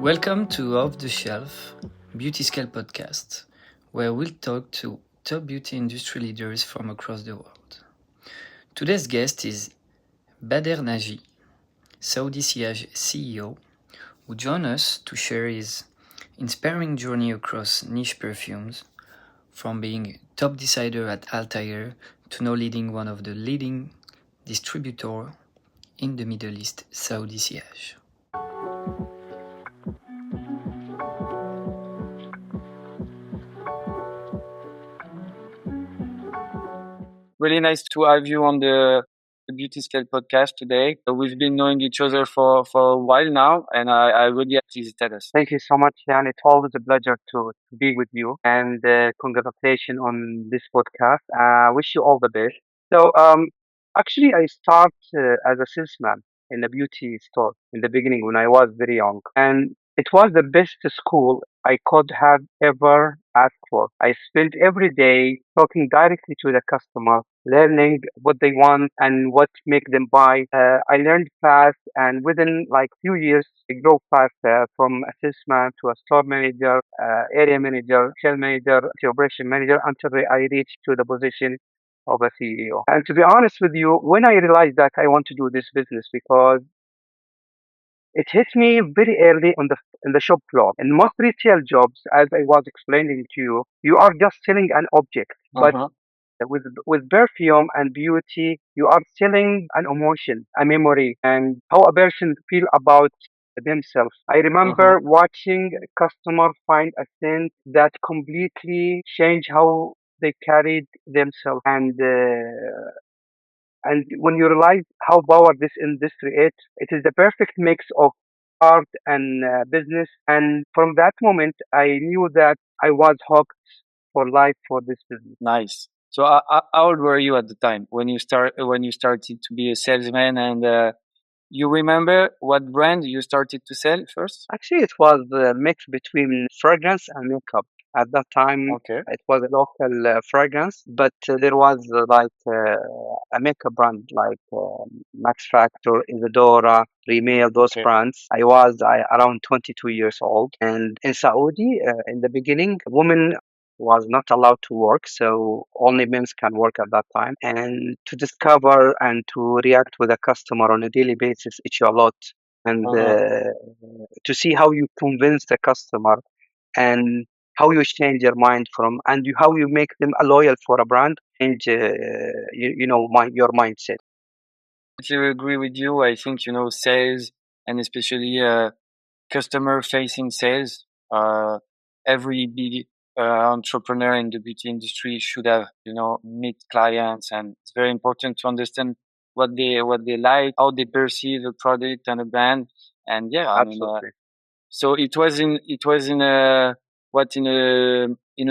Welcome to Off the Shelf, BeautyScale Podcast, where we'll talk to top beauty industry leaders from across the world. Today's guest is Bader Naji, Saudi Sillage CEO, who joins us to share his inspiring journey across niche perfumes, from being top decider at Altair to now leading one of the leading distributors in the Middle East, Saudi Sillage. Really nice to have you on the BeautyScale podcast today. We've been knowing each other for a while now, and I really appreciate us. Thank you so much, Jan. It's always a pleasure to be with you, and congratulations on this podcast. Wish you all the best. So, actually, I start as a salesman in a beauty store in the beginning when I was very young, and it was the best school I could have ever asked for. I spent every day talking directly to the customer, learning what they want and what make them buy. I learned fast, and within like few years, I grew fast from a salesman to a store manager, area manager, sales manager, to operation manager, until I reached to the position of a CEO. And to be honest with you, when I realized that I want to do this business, because it hit me very early on the in the shop floor. In most retail jobs, as I was explaining to you, you are just selling an object, but with perfume and beauty, you are selling an emotion, a memory, and how a person feel about themselves. I remember watching a customer find a scent that completely changed how they carried themselves, and when you realize how power this industry is, it is the perfect mix of art and business. And from that moment, I knew that I was hooked for life for this business. Nice. So, how old were you at the time when you started to be a salesman? And you remember what brand you started to sell first? Actually, it was a mix between fragrance and makeup. At that time, Okay. it was a local fragrance, but there was a makeup brand like Max Factor, Isadora, Rimmel, those Okay. brands. I was around 22 years old, and in Saudi, in the beginning, women was not allowed to work, so only men can work at that time. And to discover and to react with a customer on a daily basis, it's a lot. And to see how you convince the customer and how you change their mind from and how you make them a loyal for a brand and your mindset. I agree with you. I think sales, and especially customer-facing sales. Every big entrepreneur in the beauty industry should have meet clients, and it's very important to understand what they like, how they perceive a product and a brand. And yeah, Absolutely. so it was in a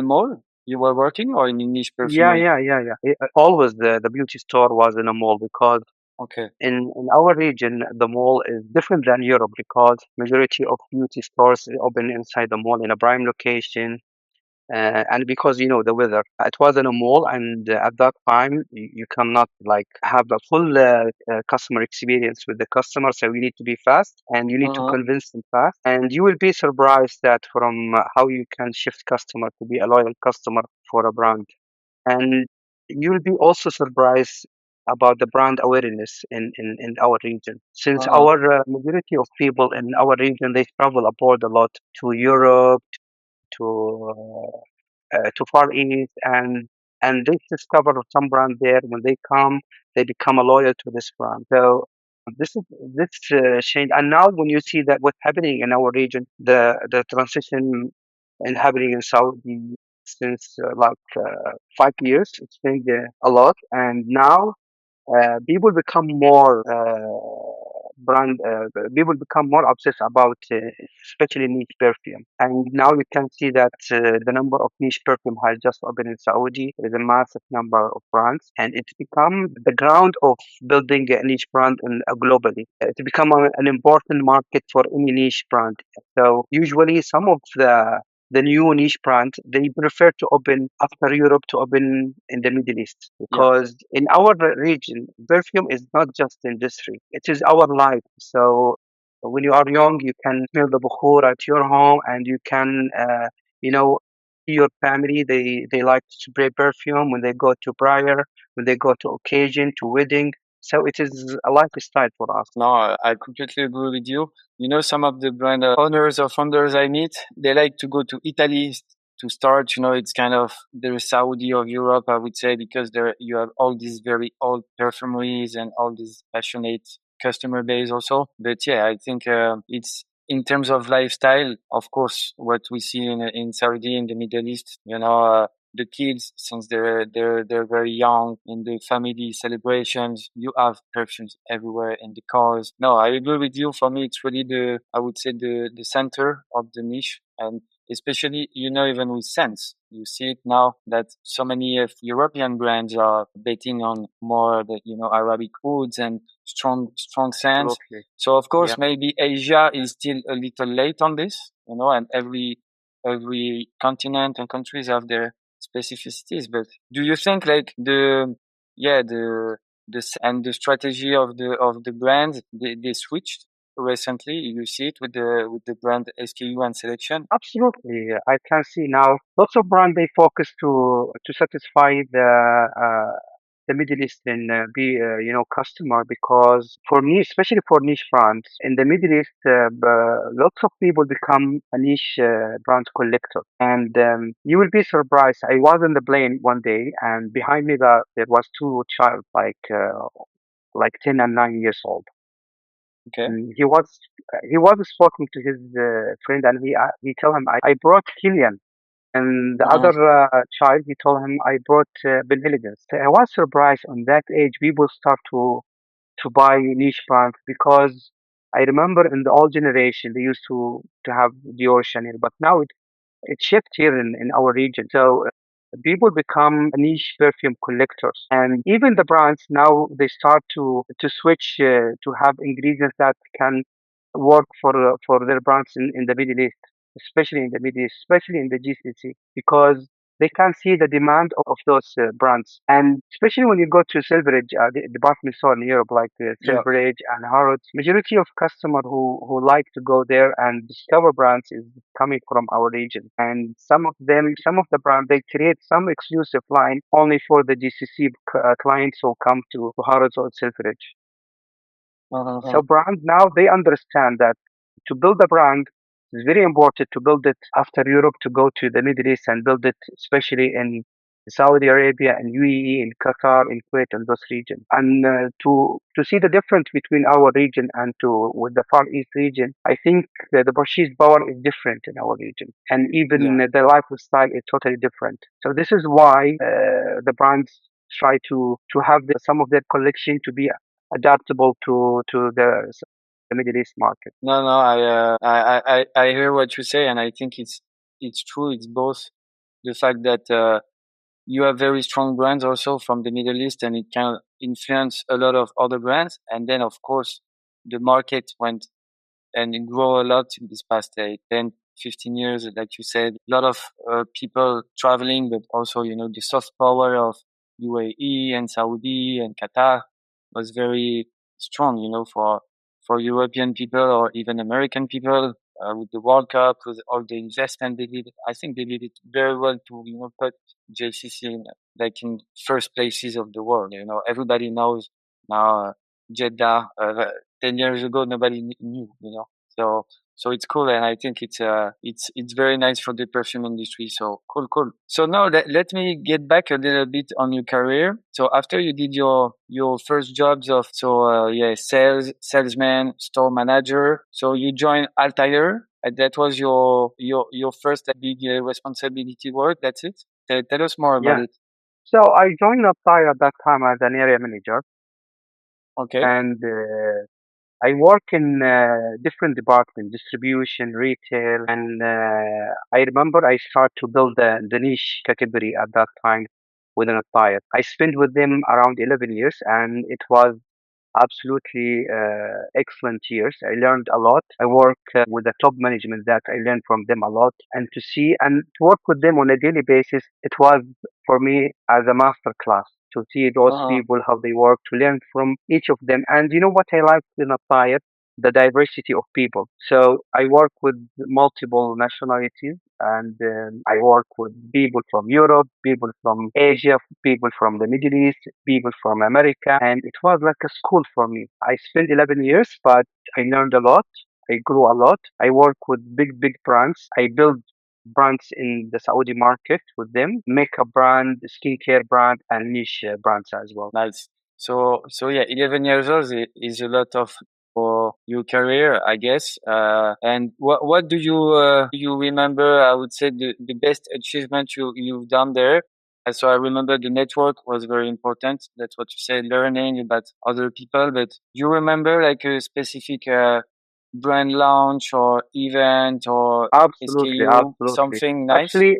mall you were working, or in a niche perfumery? Yeah. Always the beauty store was in a mall, because Okay. in our region the mall is different than Europe, because majority of beauty stores open inside the mall in a prime location. And because the weather, it was in a mall, and at that time you cannot like have a full customer experience with the customer, so you need to be fast and you need to convince them fast, and you will be surprised that from how you can shift customer to be a loyal customer for a brand, and you will be also surprised about the brand awareness in our region, since our majority of people in our region, they travel abroad a lot to Europe, to Far East, and they discover some brand there. When they come, they become a loyal to this brand. So this change. And now when you see that what's happening in our region, the transition and happening in Saudi since 5 years, it's changed a lot, and now people become more people become more obsessed about especially niche perfume, and now you can see that the number of niche perfume has just opened in Saudi. There is a massive number of brands, and it's become the ground of building a niche brand globally. It's become an important market for any niche brand. So usually some of the new niche brand, they prefer to open after Europe to open in the Middle East, because in our region, perfume is not just industry; it is our life. So When you are young, you can smell the bukhoor at your home, and you can, you know, see your family. They like to spray perfume when they go to prayer, when they go to occasion, to wedding. So it is a lifestyle for us. No, I completely agree with you. You know, some of the brand owners or founders I meet, they like to go to Italy to start. You know, it's kind of the Saudi of Europe, I would say, because there you have all these very old perfumeries and all this passionate customer base also. But yeah, I think it's in terms of lifestyle, of course, what we see in Saudi, in the Middle East, you know, the kids since they're very young in the family celebrations, you have perfumes everywhere in the cars. No, I agree with you. For me, it's really the, I would say, the center of the niche. And especially, you know, even with scents, you see it now that so many of European brands are betting on more the, you know, Arabic woods and strong scents. Absolutely. So of Yeah. course, maybe Asia is still a little late on this, you know, and every continent and countries have their specificities. But do you think like yeah and the strategy of the brand, they switched recently? You see it with the brand SKU and selection. Absolutely. I can see now lots of brands they focus to satisfy the Middle Eastern customer, because for me, especially for niche brands in the Middle East, lots of people become a niche brand collector, and you will be surprised. I was in the plane one day, and behind me there was two child like 10 and 9 years old. Okay. And he was speaking to his friend, and he told him, I brought Killian. And the Uh-huh. other child, he told him, I brought Ben Elegance. So I was surprised on that age people start to buy niche brands, because I remember in the old generation they used to have Dior, Chanel, but now it shifts here in our region. So people become niche perfume collectors, and even the brands now they start to switch to have ingredients that can work for their brands in the Middle East, especially in the Middle East, especially in the GCC, because they can see the demand of those brands. And especially when you go to Silveridge, the department store in Europe, like Yeah. Silveridge and Harrods, majority of customers who like to go there and discover brands is coming from our region. And some of the brands, they create some exclusive line only for the GCC clients who come to Harrods or Silveridge. Uh-huh. So brands now they understand that to build a brand, it's very important to build it after Europe, to go to the Middle East and build it, especially in Saudi Arabia and UAE, in Qatar, in Kuwait, and those regions. And to see the difference between our region and to with the Far East region, I think the purchase power is different in our region, and even Yeah. the lifestyle is totally different. So this is why the brands try to have some of their collection to be adaptable to the Middle East market. No, no, I hear what you say, and I think it's true. It's both the fact that you have very strong brands also from the Middle East, and it can influence a lot of other brands. And then, of course, the market went and it grew a lot in this past 10, 15 years. Like you said, a lot of people traveling, but also, you know, the soft power of UAE and Saudi and Qatar was very strong, you know, for European people or even American people. With the World Cup, with all the investment they did, I think they did it very well to, you know, put JCC in, like in first places of the world. You know, everybody knows now Jeddah. 10 years ago, nobody knew, you know. So it's cool, and I think it's very nice for the perfume industry. So cool. So now let me get back a little bit on your career. So after you did your first jobs of salesman, store manager. So you joined Altair. And that was your first big responsibility work. That's it. Tell us more about Yeah. it. So I joined Uptire at that time as an area manager, Okay. and I work in different departments, distribution, retail, and I remember I started to build the niche category at that time within Uptire. I spent with them around 11 years, and it was absolutely excellent years. I learned a lot. I work with the top management that I learned from them a lot, and to see and to work with them on a daily basis, it was for me as a master class to see those Uh-huh. people how they work, to learn from each of them. And you know what I like in Attire? the diversity of people. So I work with multiple nationalities, and I work with people from Europe, people from Asia, people from the Middle East, people from America, and it was like a school for me. I spent 11 years, but I learned a lot. I grew a lot. I work with big brands. I build brands in the Saudi market with them, makeup brand, skincare brand, and niche brands as well. Nice. So yeah, 11 years old is a lot of for your career, I guess. And what do you remember? I would say the best achievement you've done there. So I remember the network was very important. That's what you said, learning about other people. But you remember like a specific brand launch or event or Absolutely, SKU, absolutely. something nice? Actually,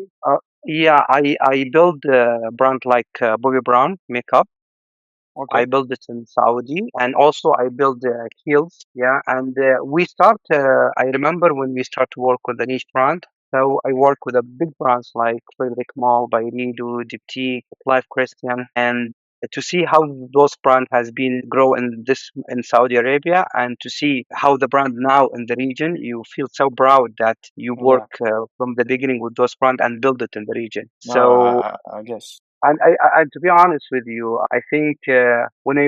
yeah, I built a brand like Bobby Brown makeup. I Okay. built it in Saudi, and also I built heels. Yeah, and we start. I remember when we start to work with the niche brand. So I work with a big brands like Frederick Mall, by Nido, Diptyque, Life Christian, and to see how those brand has been grow in Saudi Arabia, and to see how the brand now in the region, you feel so proud that you Yeah. work from the beginning with those brand and build it in the region. No, So I guess. and to be honest with you, I think when I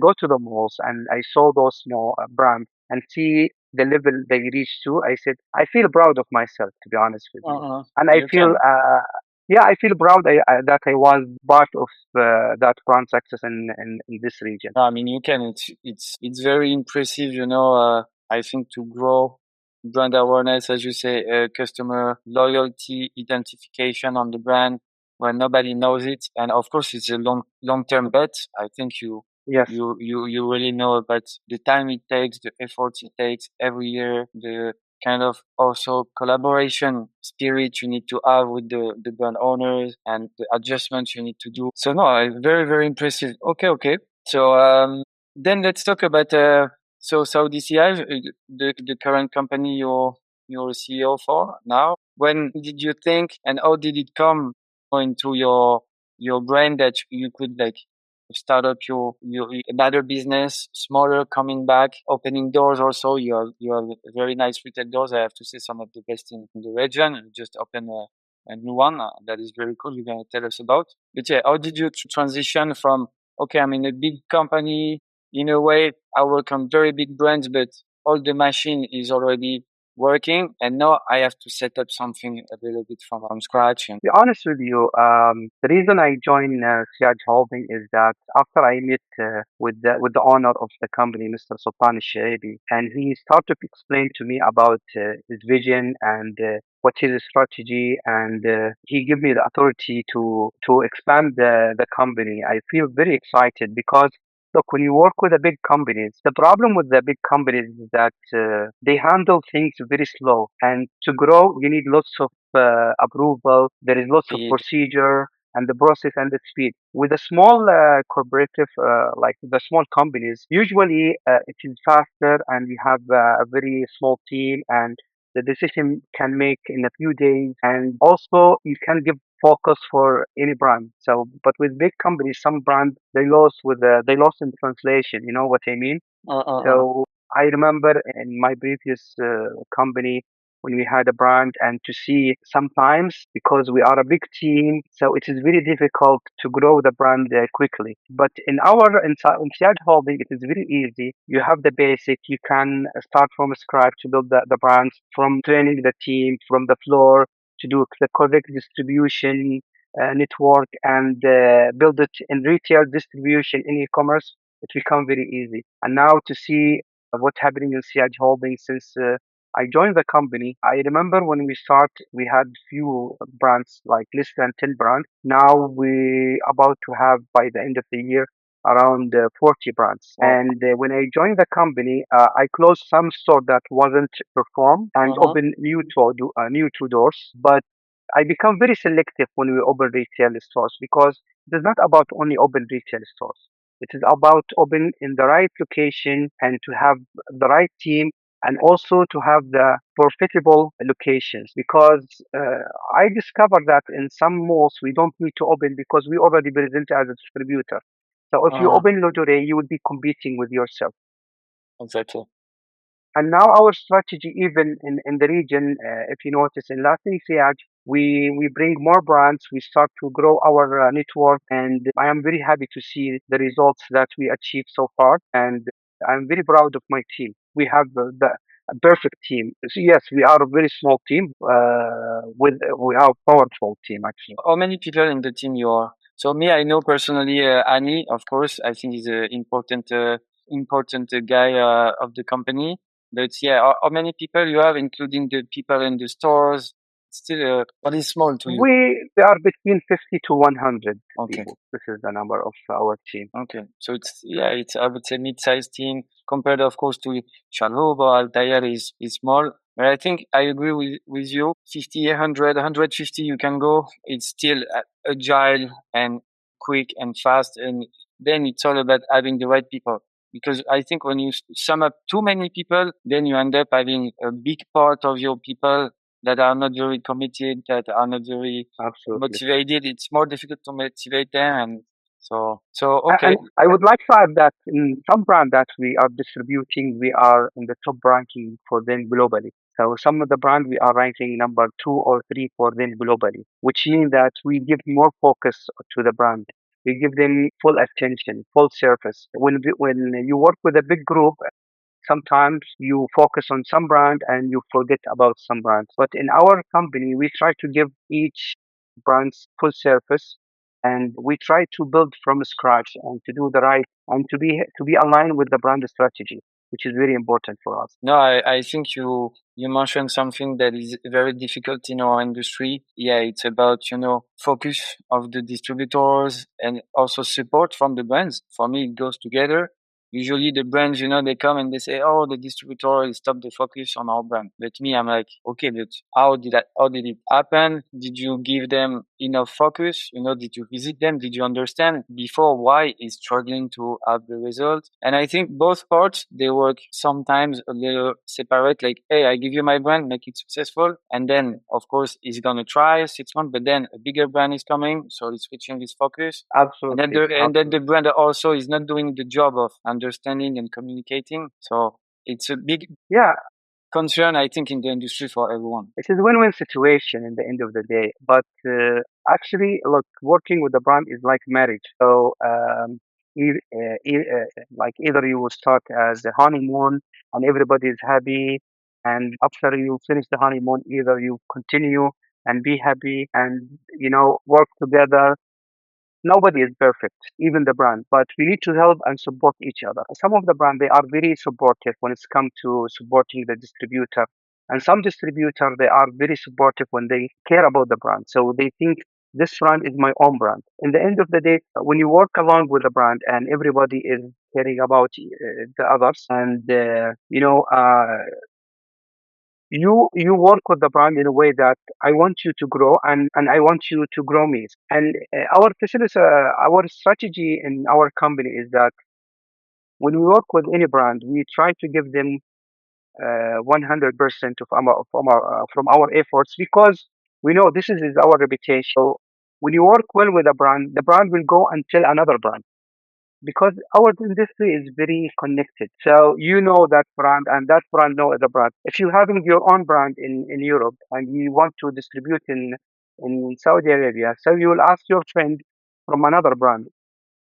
go to the malls and I saw those small brands and see the level they reach to, I said I feel proud of myself. To be honest with you, and I You feel can. yeah, I feel proud that I was part of that brand success in this region. No, I mean, you can. It's very impressive, you know. I think to grow brand awareness, as you say, customer loyalty, identification on the brand when nobody knows it, and of course, it's a long term bet. I think Yes, you really know about the time it takes, the efforts it takes every year, the kind of also collaboration spirit you need to have with the brand owners and the adjustments you need to do. So no, very impressive. Okay. So then let's talk about so Saudi Sillage, the current company you're CEO for now. When did you think and how did it come into your brain that you could like start up your another business, smaller, coming back, opening doors also. You have very nice retail doors. I have to say some of the best in the region. You just open a new one that is very cool. You're gonna tell us about. But yeah, how did you transition from okay, I'm in a big company. In a way, I work on very big brands, but all the machine is already working, and now I have to set up something a little bit from scratch. And be honest with you, the reason I joined Siaj Holding is that after I met with the owner of the company, Mr. Sultan Shaibi, and he started to explain to me about his vision and what is his strategy, and he gave me the authority to expand the company. I feel very excited because. Look, when you work with the big companies, the problem with the big companies is that they handle things very slow. And to grow, you need lots of approval. There is lots of speed. procedure and the process and the speed. With the small cooperative, like the small companies, usually it is faster and you have a very small team and the decision can make in a few days. And also you can give focus for any brand. So, but with big companies, some brands they lost in translation. You know what I mean? So I remember in my previous company when we had a brand and to see sometimes because we are a big team, so it is very difficult to grow the brand quickly. But in Siad Holding, it is very easy. You have the basic. You can start from scratch to build the brands from training the team from the floor to do the correct distribution network and build it in retail distribution in e-commerce. It become very easy. And now to see what's happening in Siaj Holding since I joined the company. I remember when we start, we had few brands, like less than 10 brands. Now we about to have by the end of the year around 40 brands. Wow. And when I joined the company, I closed some store that wasn't performed and opened new two doors. But I become very selective when we open retail stores because it is not about only open retail stores. It is about open in the right location and to have the right team and also to have the profitable locations because I discovered that in some malls we don't need to open because we already present as a distributor. So if you open Lottery, you will be competing with yourself. Exactly. And now our strategy, even in the region, if you notice in Latin Sillage, we bring more brands. We start to grow our network, and I am very happy to see the results that we achieved so far. And I'm very proud of my team. We have a perfect team. So yes, we are a very small team. With we are a powerful team actually. How many people in the team you are? So me, I know personally Annie, of course. I think he's an important guy of the company. But yeah, how many people you have, including the people in the stores? Still, what is small to you? We are between 50 to 100 Okay. people. This is the number of our team. Okay, so it's I would say mid-sized team compared, of course, to Charlotte or Altair is small. But I think I agree with you. 50, 100, 150, you can go. It's still agile and quick and fast, and then it's all about having the right people. Because I think when you sum up too many people, then you end up having a big part of your people that are not very committed, that are not very Absolutely. motivated. It's more difficult to motivate them, and so okay. And I would like to add that in some brand that we are distributing, we are in the top ranking for them globally. So some of the brand we are ranking number 2 or 3 for them globally, which means that we give more focus to the brand. We give them full attention, full service. When you work with a big group, sometimes you focus on some brand and you forget about some brands. But in our company, we try to give each brand's full service, and we try to build from scratch and to do the right and to be aligned with the brand strategy, which is very important for us. No, I think you mentioned something that is very difficult in our industry. Yeah, it's about, focus of the distributors and also support from the brands. For me, it goes together. Usually the brands, they come and they say, oh, the distributor will stop the focus on our brand. But me, I'm like, okay, but how did it happen? Did you give them enough focus? Did you visit them? Did you understand before why is struggling to have the result? And I think both parts, they work sometimes a little separate, like, hey, I give you my brand, make it successful. And then, of course, he's going to try 6 months, but then a bigger brand is coming. So he's switching his focus. Absolutely. And then the brand also is not doing the job of understanding and communicating. So it's a big concern, I think, in the industry for everyone. It is a win-win situation in the end of the day. But actually, look, working with a brand is like marriage. So like either you will start as a honeymoon and everybody is happy, and after you finish the honeymoon, either you continue and be happy and work together. Nobody is perfect, even the brand, but we need to help and support each other. Some of the brand, they are very supportive when it's come to supporting the distributor. And some distributor, they are very supportive when they care about the brand. So they think this brand is my own brand. In the end of the day, when you work along with the brand and everybody is caring about the others, and you work with the brand in a way that I want you to grow and I want you to grow me. And our strategy in our company is that when we work with any brand, we try to give them 100% from our efforts, because we know this is our reputation. So when you work well with a brand, the brand will go and tell another brand, because our industry is very connected. So you know that brand and that brand know the brand. If you having your own brand in Europe and you want to distribute in Saudi Arabia, so you will ask your friend from another brand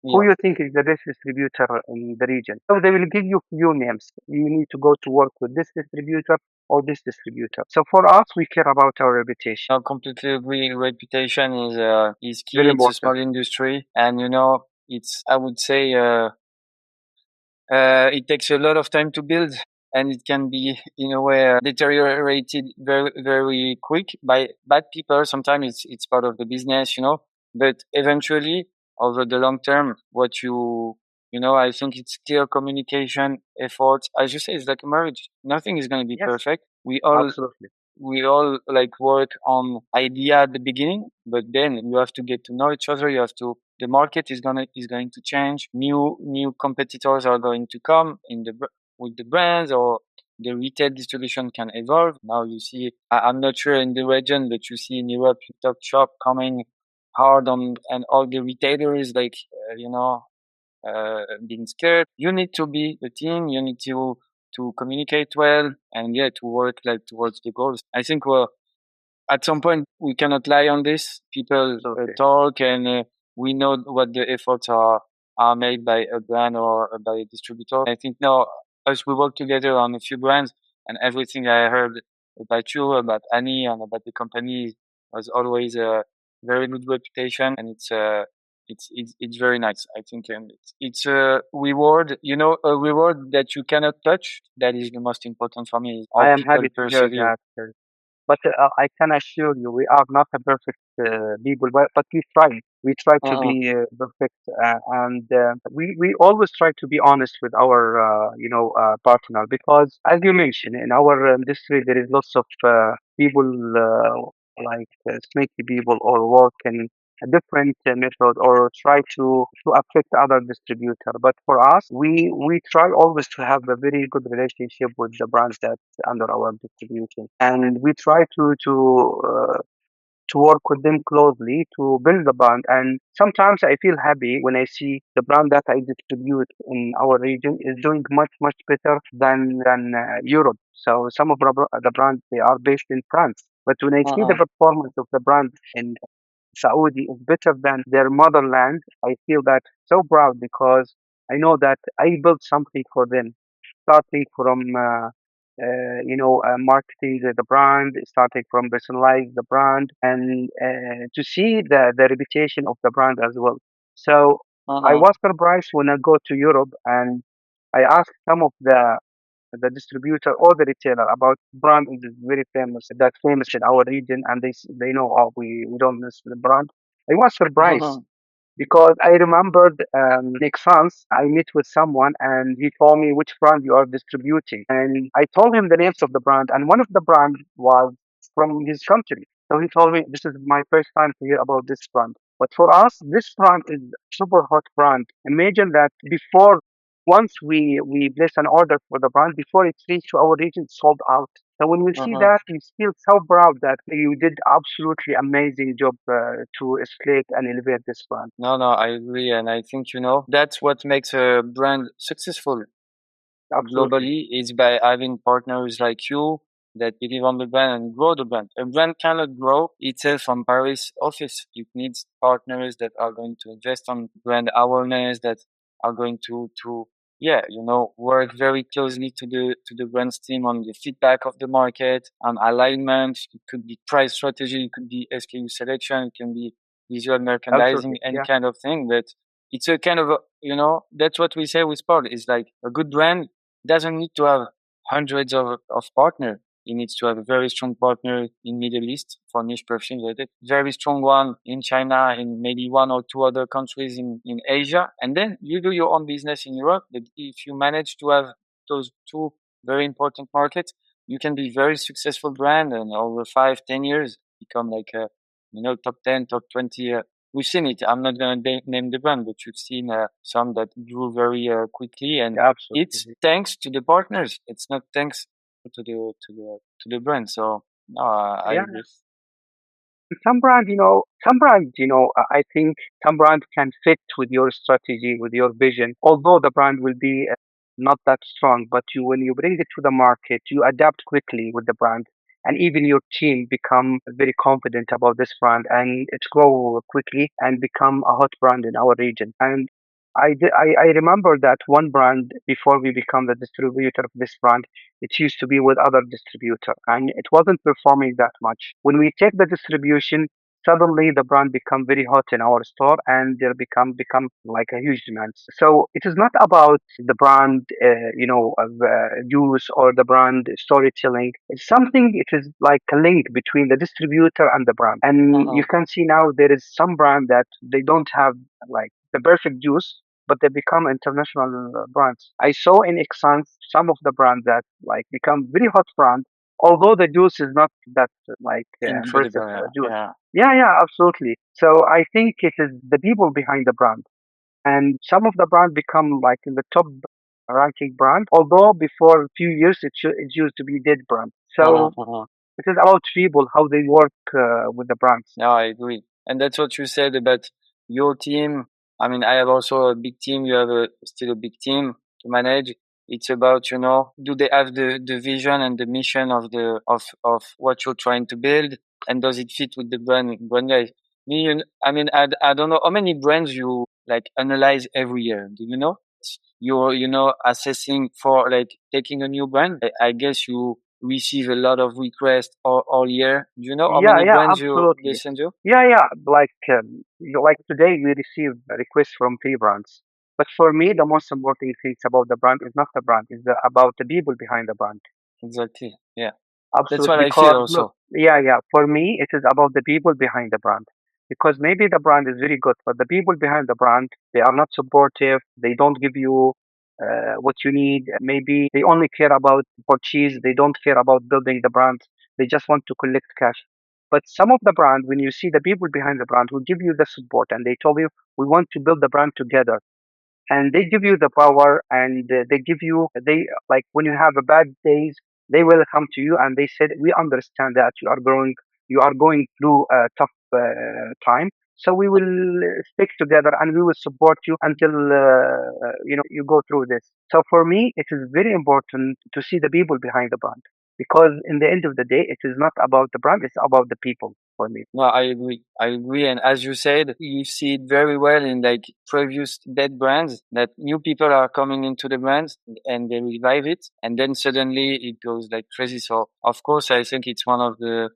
who you think is the best distributor in the region. So they will give you few names. You need to go to work with this distributor or this distributor. So for us, we care about our reputation. I completely agree. Reputation is key. Very It's a important. small industry, and it's, I would say, it takes a lot of time to build, and it can be in a way deteriorated very very quick by bad people. Sometimes it's part of the business, but eventually over the long term, I think it's still communication efforts. As you say, it's like a marriage. Nothing is going to be perfect. Absolutely. We all like work on idea at the beginning, but then you have to get to know each other. The market is going to change. New competitors are going to come with the brands, or the retail distribution can evolve. Now you see, I'm not sure in the region, but you see in Europe, TikTok shop coming hard on, and all the retailers like, being scared. You need to be a team. You need to to communicate well, and to work like towards the goals. I think at some point we cannot lie on this. People talk, and we know what the efforts are made by a brand or by a distributor. I think now, as we work together on a few brands, and everything I heard about you, about Annie, and about the company was always a very good reputation, and it's very nice. I think, and it's a reward, a reward that you cannot touch. That is the most important for me. Is I how am people happy to hear persevere. that. But I can assure you, we are not a perfect people, but we try. We try to Uh-uh. be perfect, and we always try to be honest with our, partner. Because, as you mentioned, in our industry, there is lots of people sneaky people or work in a different method or try to affect other distributor. But for us, we try always to have a very good relationship with the brands that under our distribution, and we try to work with them closely to build the brand. And sometimes I feel happy when I see the brand that I distribute in our region is doing much better than Europe. So some of the brands, they are based in France, but when I see the Uh-uh. performance of the brand in Saudi is better than their motherland, I feel that so proud because I know that I built something for them, starting from marketing the brand, starting from personalize the brand, and to see the reputation of the brand as well. So I Uh-uh. was surprised when I go to Europe and I asked some of the distributor or the retailer about brand is very famous, that famous in our region, and they know, oh, we don't miss the brand. I was surprised because I remembered next month I met with someone and he told me which brand you are distributing, and I told him the names of the brand, and one of the brand was from his country. So he told me this is my first time to hear about this brand. But for us, this brand is super hot brand. Imagine that before once we place an order for the brand, before it reached to our region, it's sold out. So when we see Uh-uh. that, we feel so proud that you did absolutely amazing job to escalate and elevate this brand. No, I agree, and I think that's what makes a brand successful Absolutely, globally is by having partners like you that believe on the brand and grow the brand. A brand cannot grow itself from Paris office. It needs partners that are going to invest on brand awareness, that are going to work very closely to the brand's team on the feedback of the market, on alignment. It could be price strategy, it could be SKU selection, it can be visual merchandising, absolutely, any yeah, kind of thing. But it's a kind of that's what we say with sport. Is like a good brand doesn't need to have hundreds of partners. It needs to have a very strong partner in Middle East for niche perfumes, very strong one in China, in maybe one or two other countries in Asia. And then you do your own business in Europe. But if you manage to have those two very important markets, you can be very successful brand, and over 5-10 years become like a top 10, top 20. We've seen it. I'm not going to name the brand, but you've seen some that grew very quickly, and yeah, it's absolutely, thanks to the partners. It's not thanks to the brand. So no, I yeah. agree. I think some brand can fit with your strategy, with your vision. Although the brand will be not that strong, but when you bring it to the market, you adapt quickly with the brand, and even your team become very confident about this brand, and it grow quickly and become a hot brand in our region. And I remember that one brand before we become the distributor of this brand, it used to be with other distributor and it wasn't performing that much. When we take the distribution, suddenly the brand become very hot in our store and they become like a huge demand. So it is not about the brand, use or the brand storytelling. It's something. It is like a link between the distributor and the brand. And you Uh-uh. can see now there is some brand that they don't have like the perfect juice, but they become international brands. I saw in Exxon some of the brands that like become very hot brand, although the juice is not that impressive Incredible. Yeah. juice. Yeah. Yeah, absolutely. So I think it is the people behind the brand, and some of the brand become like in the top ranking brand, although before a few years it used to be dead brand. Uh-huh. So it is about people how they work with the brands. No, I agree. And that's what you said about your team. I mean, I have also a big team. You have still a big team to manage. It's about, do they have the vision and the mission of what you're trying to build, and does it fit with the brand guys? I don't know how many brands you like analyze every year. Do you know? You're, assessing for like taking a new brand. I guess you receive a lot of requests all year. Do you know how Yeah, many yeah, brands they absolutely. send you? Yeah, yeah. Like today, we receive requests from three brands. But for me, the most important things about the brand is not the brand, it's about the people behind the brand. Exactly. Yeah. That's Absolutely. what I feel Because look, also. yeah, yeah. For me, it is about the people behind the brand. Because maybe the brand is very good, but the people behind the brand, they are not supportive. They don't give you what you need. Maybe they only care about purchase. They don't care about building the brand. They just want to collect cash. But some of the brand, when you see the people behind the brand who give you the support and they tell you, we want to build the brand together, and they give you the power, and they give you, they like when you have a bad days, they will come to you and they said, we understand that you are going through a tough time, so we will stick together and we will support you until you go through this. So for me, it is very important to see the people behind the brand, because in the end of the day, it is not about the brand, it's about the people for me. No, I agree. I agree. And as you said, you see it very well in like previous dead brands that new people are coming into the brands and they revive it. And then suddenly it goes like crazy. So of course, I think it's one of the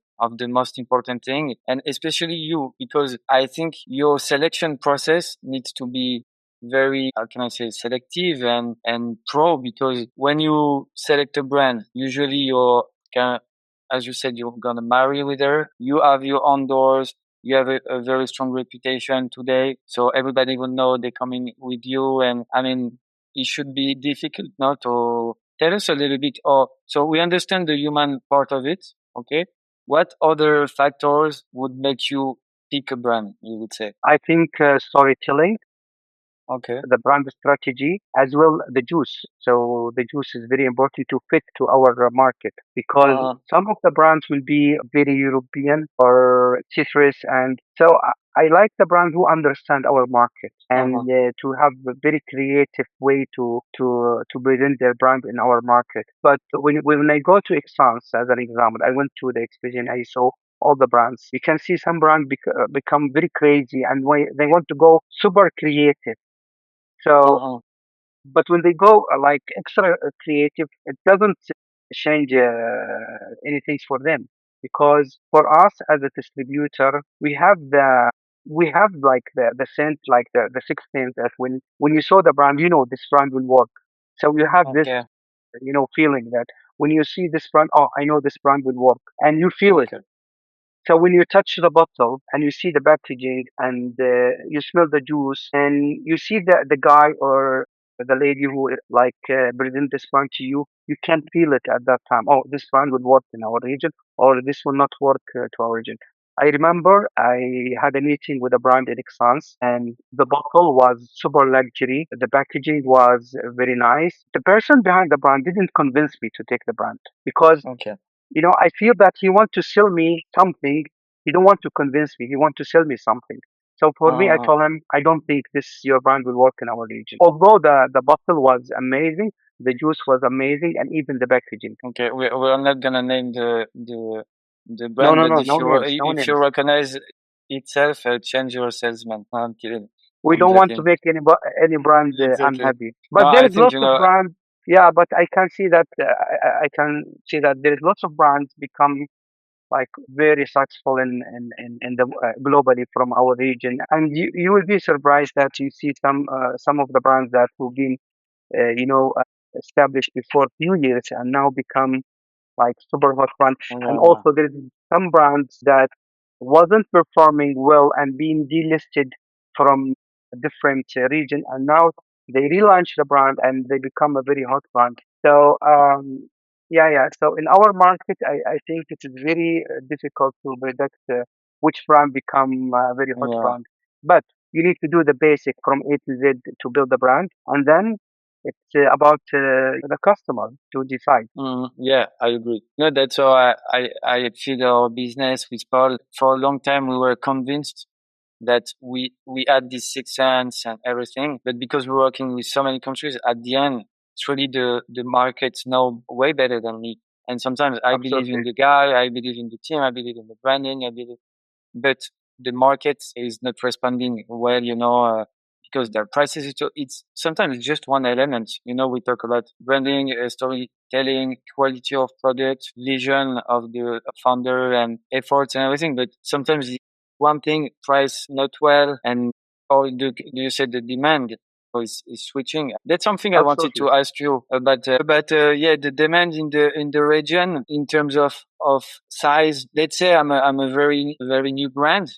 most important thing, and especially you, because I think your selection process needs to be very, how can I say, selective and pro, because when you select a brand, usually you're kind, as you said, you're gonna marry with her. You have your own doors. You have a very strong reputation today, so everybody will know they're coming with you. And I mean, it should be difficult not to tell us a little bit. Or so we understand the human part of it. Okay, what other factors would make you pick a brand? You would say. I think storytelling, Okay. the brand strategy, as well the juice. So the juice is very important to fit to our market, because Uh some of the brands will be very European or citrus, and so I like the brand who understand our market, and huh. to have a very creative way to present their brand in our market. But when I go to Exans, as an example, I went to the exhibition, I saw all the brands. You can see some brands become very crazy, and they want to go super creative. So, Uh but when they go like extra creative, it doesn't change anything for them, because for us as a distributor, we have like the sense, like the sixth sense, that when you saw the brand, you know this brand will work. So you have this Okay. feeling that when you see this brand, oh, I know this brand will work, and you feel it. Okay. So when you touch the bottle and you see the packaging, and you smell the juice, and you see the guy or the lady who present this brand to you, you can feel it at that time. Oh, this brand will work in our region, or this will not work to our region. I remember I had a meeting with a brand in Exans, and the bottle was super luxury. The packaging was very nice. The person behind the brand didn't convince me to take the brand, because Okay. I feel that he want to sell me something. He don't want to convince me. He want to sell me something. So for me, I Uh told him, I don't think this your brand will work in our region. Although the bottle was amazing, the juice was amazing, and even the packaging. Okay, we're not gonna name the No, brand, no, but no, no names, no if you names. recognize itself, change your salesman. No, I'm kidding. We I'm don't want to joking. make any brand Exactly. unhappy. No, But there I is think lots of brands. Yeah, but I can see that there is lots of brands become like very successful in the globally from our region, and you will be surprised that you see some of the brands that have been established before few years and now become like super hot brand. And Yeah. also there's some brands that wasn't performing well and being delisted from a different region, and now they relaunch the brand and they become a very hot brand. So yeah, yeah. So in our market, I think it is very difficult to predict which brand become a very hot Yeah. brand. But you need to do the basic from A to Z to build the brand, and then it's about the customer to decide. Yeah, I agree. No, that's how I feel our business with Paul. For a long time, we were convinced that we had this sixth sense and everything, but because we're working with so many countries, at the end, it's really the markets know way better than me. And sometimes I believe in Absolutely. the guy, I believe in the team, I believe in the branding, but the market is not responding well, because their prices, it's sometimes just one element. We talk about branding, storytelling, quality of product, vision of the founder and efforts and everything. But sometimes one thing, price not well, and or you said the demand is switching. That's something I wanted Absolutely. to ask you about. Yeah, the demand in the region in terms of size. Let's say I'm a very new brand.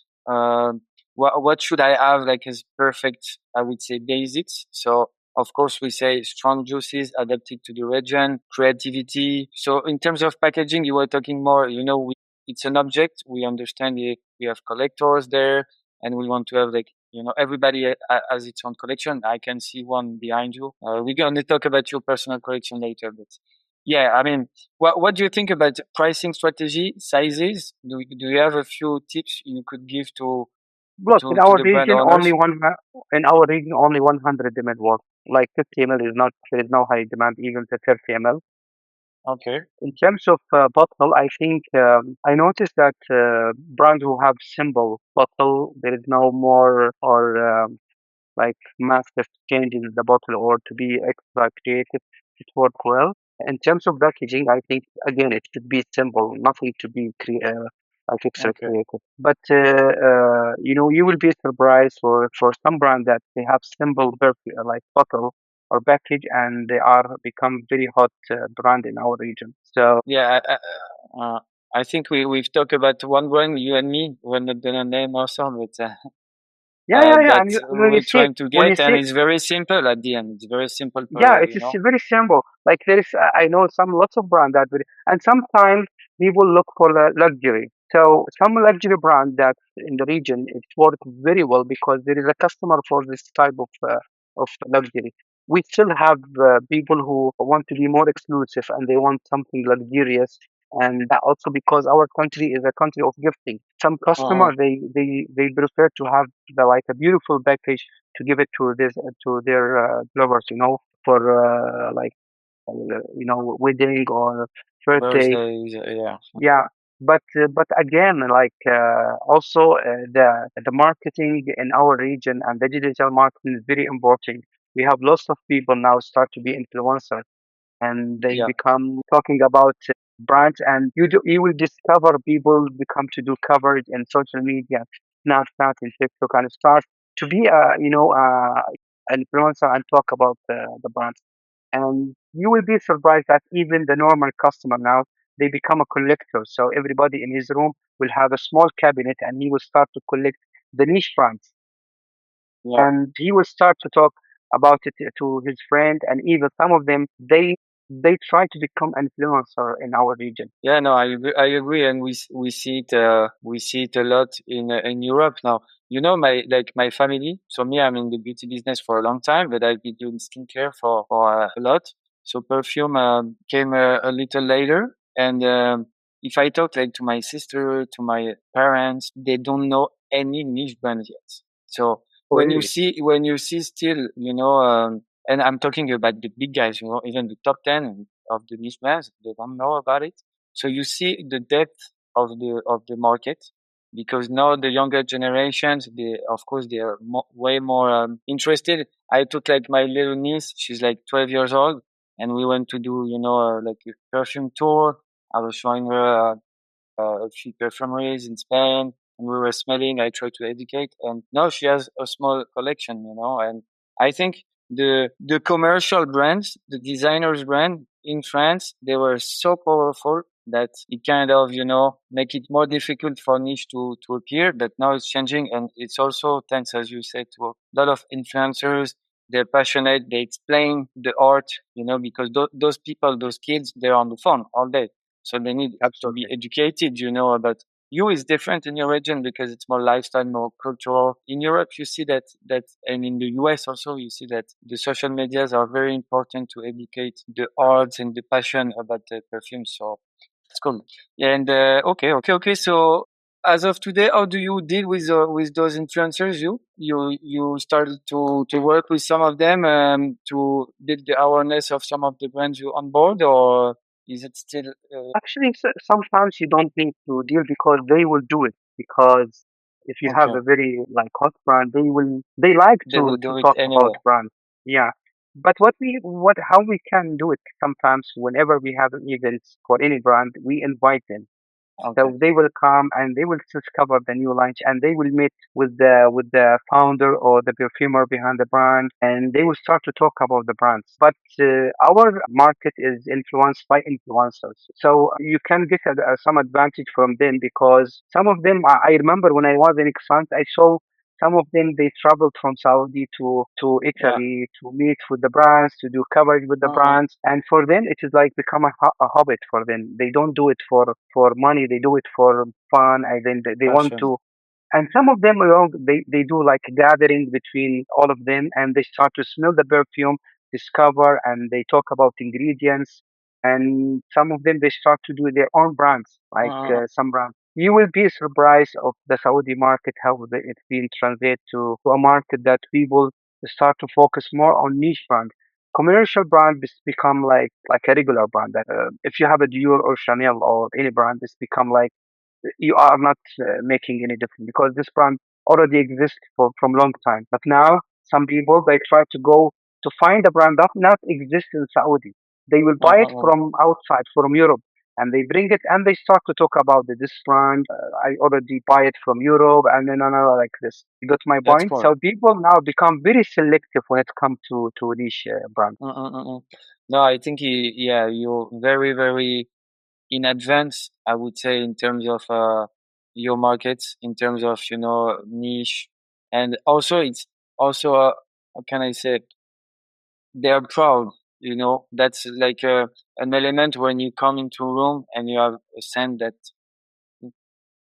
What should I have like as perfect? I would say basics. So of course we say strong juices adapted to the region, creativity. So in terms of packaging, you were talking more. It's an object. We understand it. We have collectors there, and we want to have like everybody has its own collection. I can see one behind you. We're going to talk about your personal collection later, but yeah, I mean, what do you think about pricing strategy, sizes? Do you have a few tips you could give Look, to the brand owners? in our region, only 100 ml works. Like 50 ml is not, there is no high demand, even to 30 ml. Okay, In terms of bottle, I think I noticed that brands who have simple bottle, there is no more or like massive changes in the bottle or to be extra creative. It work well. In terms of packaging, I think again it should be simple, nothing to be like extra okay. creative. But you will be surprised for some brand that they have simple like bottle or package, and they are become very hot brand in our region. So Yeah, I think we've talked about one brand, you and me. We're not gonna name also, but yeah, that and when you we're see trying to when you get, and see it's very simple at the end. It's very simple, yeah, it is very simple. Like there is, I know some lots of brand that, and sometimes people look for luxury. So some luxury brand that in the region it works very well because there is a customer for this type of luxury. We still have people who want to be more exclusive and they want something luxurious, and that also because our country is a country of gifting. Some Uh, customer they prefer to have like a beautiful package to give it to their lovers, for like wedding or birthday. birthdays, yeah. Yeah, but again, like also the marketing in our region and the digital marketing is very important. We have lots of people now start to be influencers and they Yeah. become talking about brands, and you will discover people become to do coverage in social media, Snapchat and TikTok, and start to be an influencer and talk about the brands. And you will be surprised that even the normal customer now they become a collector. So everybody in his room will have a small cabinet, and he will start to collect the niche brands, Yeah. and he will start to talk about it to his friend, and even some of them they try to become influencer in our region. Yeah, no, I agree, and we see it a lot in Europe now. My family. So me, I'm in the beauty business for a long time, but I've been doing skincare for a lot. So perfume came a little later, and if I talk like to my sister, to my parents, they don't know any niche brand yet. So Oh, really? when you see still, and I'm talking about the big guys, even the top 10 of the niche brands, they don't know about it. So you see the depth of the market, because now the younger generations, of course they are way more interested. I took like my little niece, she's like 12 years old, and we went to do like a perfume tour. I was showing her a few perfumeries in Spain, and we were smelling. I tried to educate, and now she has a small collection, And I think the commercial brands, the designers brand in France, they were so powerful that it kind of make it more difficult for niche to appear. But now it's changing, and it's also thanks, as you said, to a lot of influencers. They're passionate. They explain the art, because those people, those kids, they're on the phone all day. So they need to be Absolutely. educated, about you is different in your region because it's more lifestyle, more cultural. In Europe, you see and in the US also, you see that the social medias are very important to educate the arts and the passion about the perfume. So it's cool. And okay. So as of today, how do you deal with those influencers? You started to work with some of them to build the awareness of some of the brands you on board, or is it still Actually, sometimes you don't need to deal because they will do it. Because if you have okay? a very like hot brand, they like They will to do it talk about anyway. brands. Yeah. But how we can do it sometimes whenever we have events for any brand, we invite them. Okay. So they will come and they will discover the new launch and they will meet with the founder or the perfumer behind the brand and they will start to talk about the brands. But our market is influenced by influencers, so you can get some advantage from them because some of them. I remember when I was in France, I saw some of them they traveled from Saudi to Yeah. Italy to meet with the brands, to do coverage with the Mm-mm. brands, and for them it is like become a habit for them. They don't do it for money; they do it for fun, and then they want Passion. to. And some of them, they do like a gathering between all of them, and they start to smell the perfume, discover, and they talk about ingredients. And some of them they start to do their own brands, like Mm-mm. some brands. You will be surprised of the Saudi market how it's been translated to a market that people start to focus more on niche brand. Commercial brand become like a regular brand. That if you have a Dior or Chanel or any brand, it's become like you are not making any difference because this brand already exists from long time. But now some people they try to go to find a brand that not exist in Saudi. They will buy it Mm-mm. from outside, from Europe, and they bring it and they start to talk about it. This brand, I already buy it from Europe, and then another like this. You got my That's point? cool. So people now become very selective when it comes to niche brand. Mm-mm. No, I think yeah, you're very, very in advance, I would say, in terms of your markets, in terms of, niche. And also, it's also, how can I say, they're proud, that's like an element when you come into a room and you have a scent that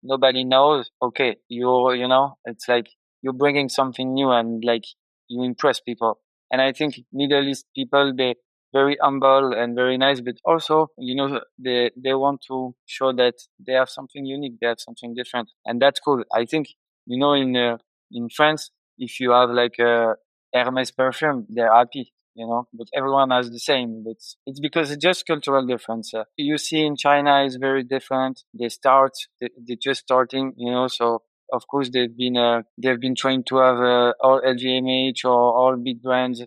nobody knows. Okay, it's like you're bringing something new and like you impress people. And I think Middle East people, they very humble and very nice, but also, they want to show that they have something unique, they have something different, and that's cool. I think, in France, if you have like a Hermes perfume, they're happy. But everyone has the same. But it's because it's just cultural difference. You see, in China is very different. They're just starting. So of course they've been trying to have all LVMH or all big brands,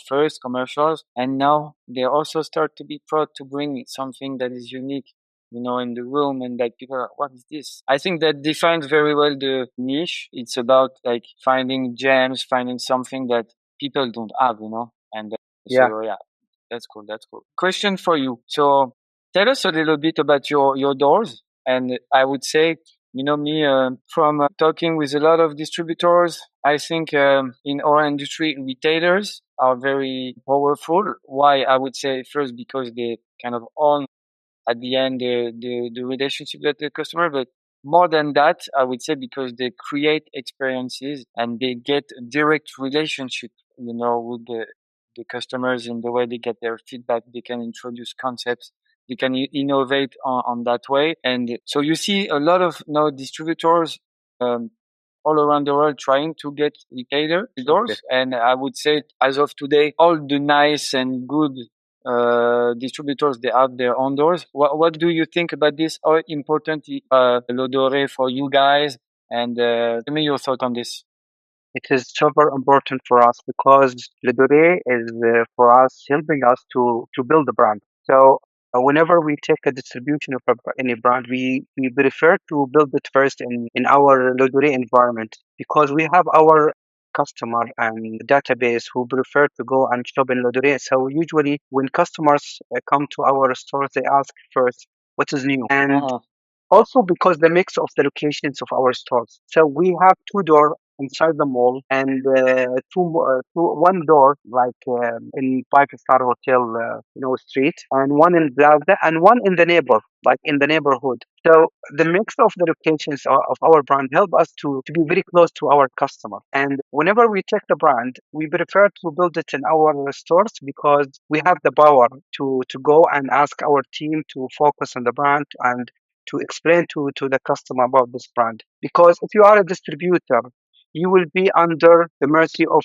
first commercials, and now they also start to be proud to bring something that is unique, in the room, and like people are, what is this? I think that defines very well the niche. It's about like finding gems, finding something that people don't have, and Yeah. so yeah, that's cool. That's cool. Question for you. So tell us a little bit about your doors. And I would say, me, from talking with a lot of distributors, I think in our industry, retailers are very powerful. Why? I would say first because they kind of own at the end the relationship with the customer, but more than that, I would say because they create experiences and they get a direct relationship, with the customers in the way they get their feedback. They can introduce concepts. They can innovate on that way. And so you see a lot of now distributors um, all around the world trying to get retailer Okay. doors. And I would say as of today, all the nice and good distributors, they have their own doors. What do you think about this? How important is l'odore for you guys? And tell me your thought on this. It is super important for us because Lidore is for us helping us to build the brand. So whenever we take a distribution of any brand, we prefer to build it first in our Lidore environment because we have our customer and database who prefer to go and shop in Lidore. So usually when customers come to our stores, they ask first, what is new? And Uh-uh. also because the mix of the locations of our stores. So we have two doors inside the mall and one door like in five-star hotel, street, and one in Plaza and one in the like in the neighborhood. So the mix of the locations of our brand help us to be very close to our customer. And whenever we take the brand, we prefer to build it in our stores because we have the power to go and ask our team to focus on the brand and to explain to the customer about this brand. Because if you are a distributor, you will be under the mercy of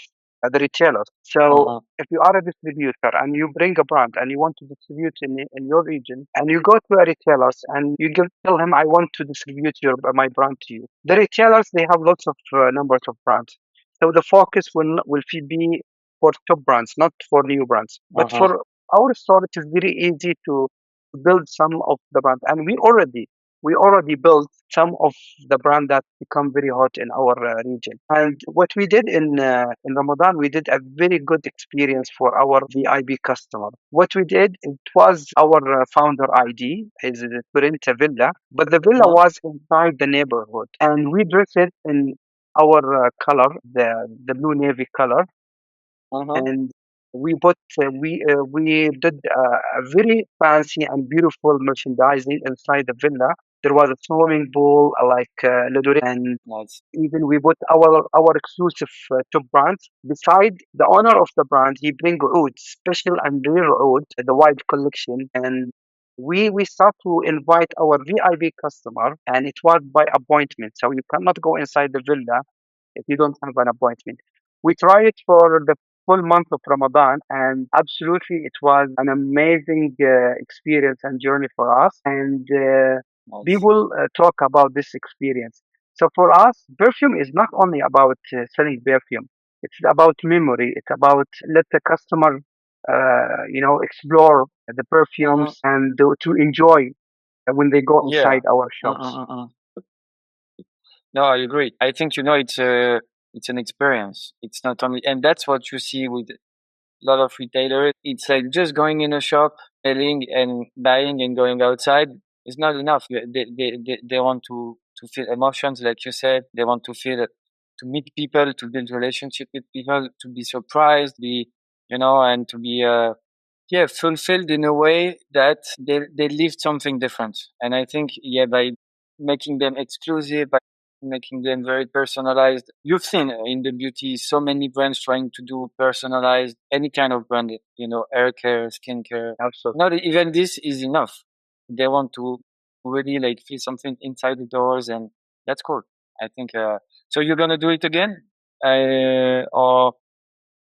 the retailers. So if you are a distributor and you bring a brand and you want to distribute in your region, and you go to a retailers and tell him, I want to distribute my brand to you. The retailers, they have lots of numbers of brands. So the focus be for top brands, not for new brands. But for our store, it is very easy to build some of the brand, and we already built some of the brand that become very hot in our region. And what we did in Ramadan, we did a very good experience for our VIP customer. What we did, it was our founder ID, is to rent a villa, but the villa was inside the neighborhood, and we dressed it in our color, the blue navy color, and we did a very fancy and beautiful merchandising inside the villa. There was a swimming pool, and Nice. even we put our exclusive top brands. Beside the owner of the brand, he bring oud, special and rare oud, the wide collection, and we start to invite our VIP customer, and it was by appointment. So you cannot go inside the villa if you don't have an appointment. We tried it for the full month of Ramadan, and absolutely it was an amazing experience and journey for us. And we Nice. will talk about this experience. So for us, perfume is not only about selling perfume. It's about memory. It's about let the customer, explore the perfumes and to enjoy when they go Yeah. inside our shops. No, I agree. I think it's an experience. It's not only, and that's what you see with a lot of retailers. It's like just going in a shop, selling and buying and going outside is not enough. They want to feel emotions, like you said. They want to feel to meet people, to build relationship with people, to be surprised, and to be fulfilled in a way that they lived something different. And I think by making them exclusive, by making them very personalized. You've seen in the beauty so many brands trying to do personalized any kind of brand, hair care, skincare. Absolutely. Not even this is enough. They want to really like feel something inside the doors, and that's cool. I think. So you're gonna do it again, or no?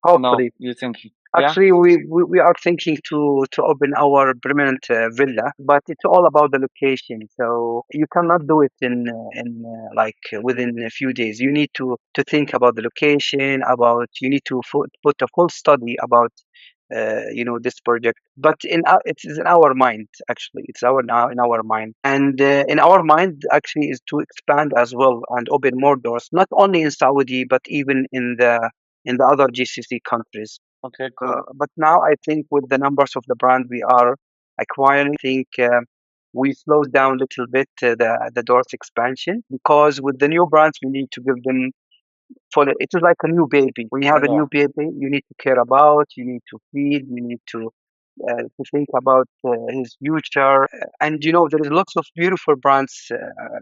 Hopefully. You think? Yeah. Actually, we are thinking to open our permanent villa, but it's all about the location. So you cannot do it within a few days. You need to think about the location. You need to put a full study about this project. But it is in our mind. Actually, it's our now in our mind, and in our mind actually is to expand as well and open more doors, not only in Saudi but even in the other GCC countries. Okay. Cool. But now I think with the numbers of the brand we are acquiring, I think we slowed down a little bit the doors expansion, because with the new brands we need to give them it is like a new baby. When you have a new baby, you need to care about, you need to feed, you need to think about his future. And there is lots of beautiful brands,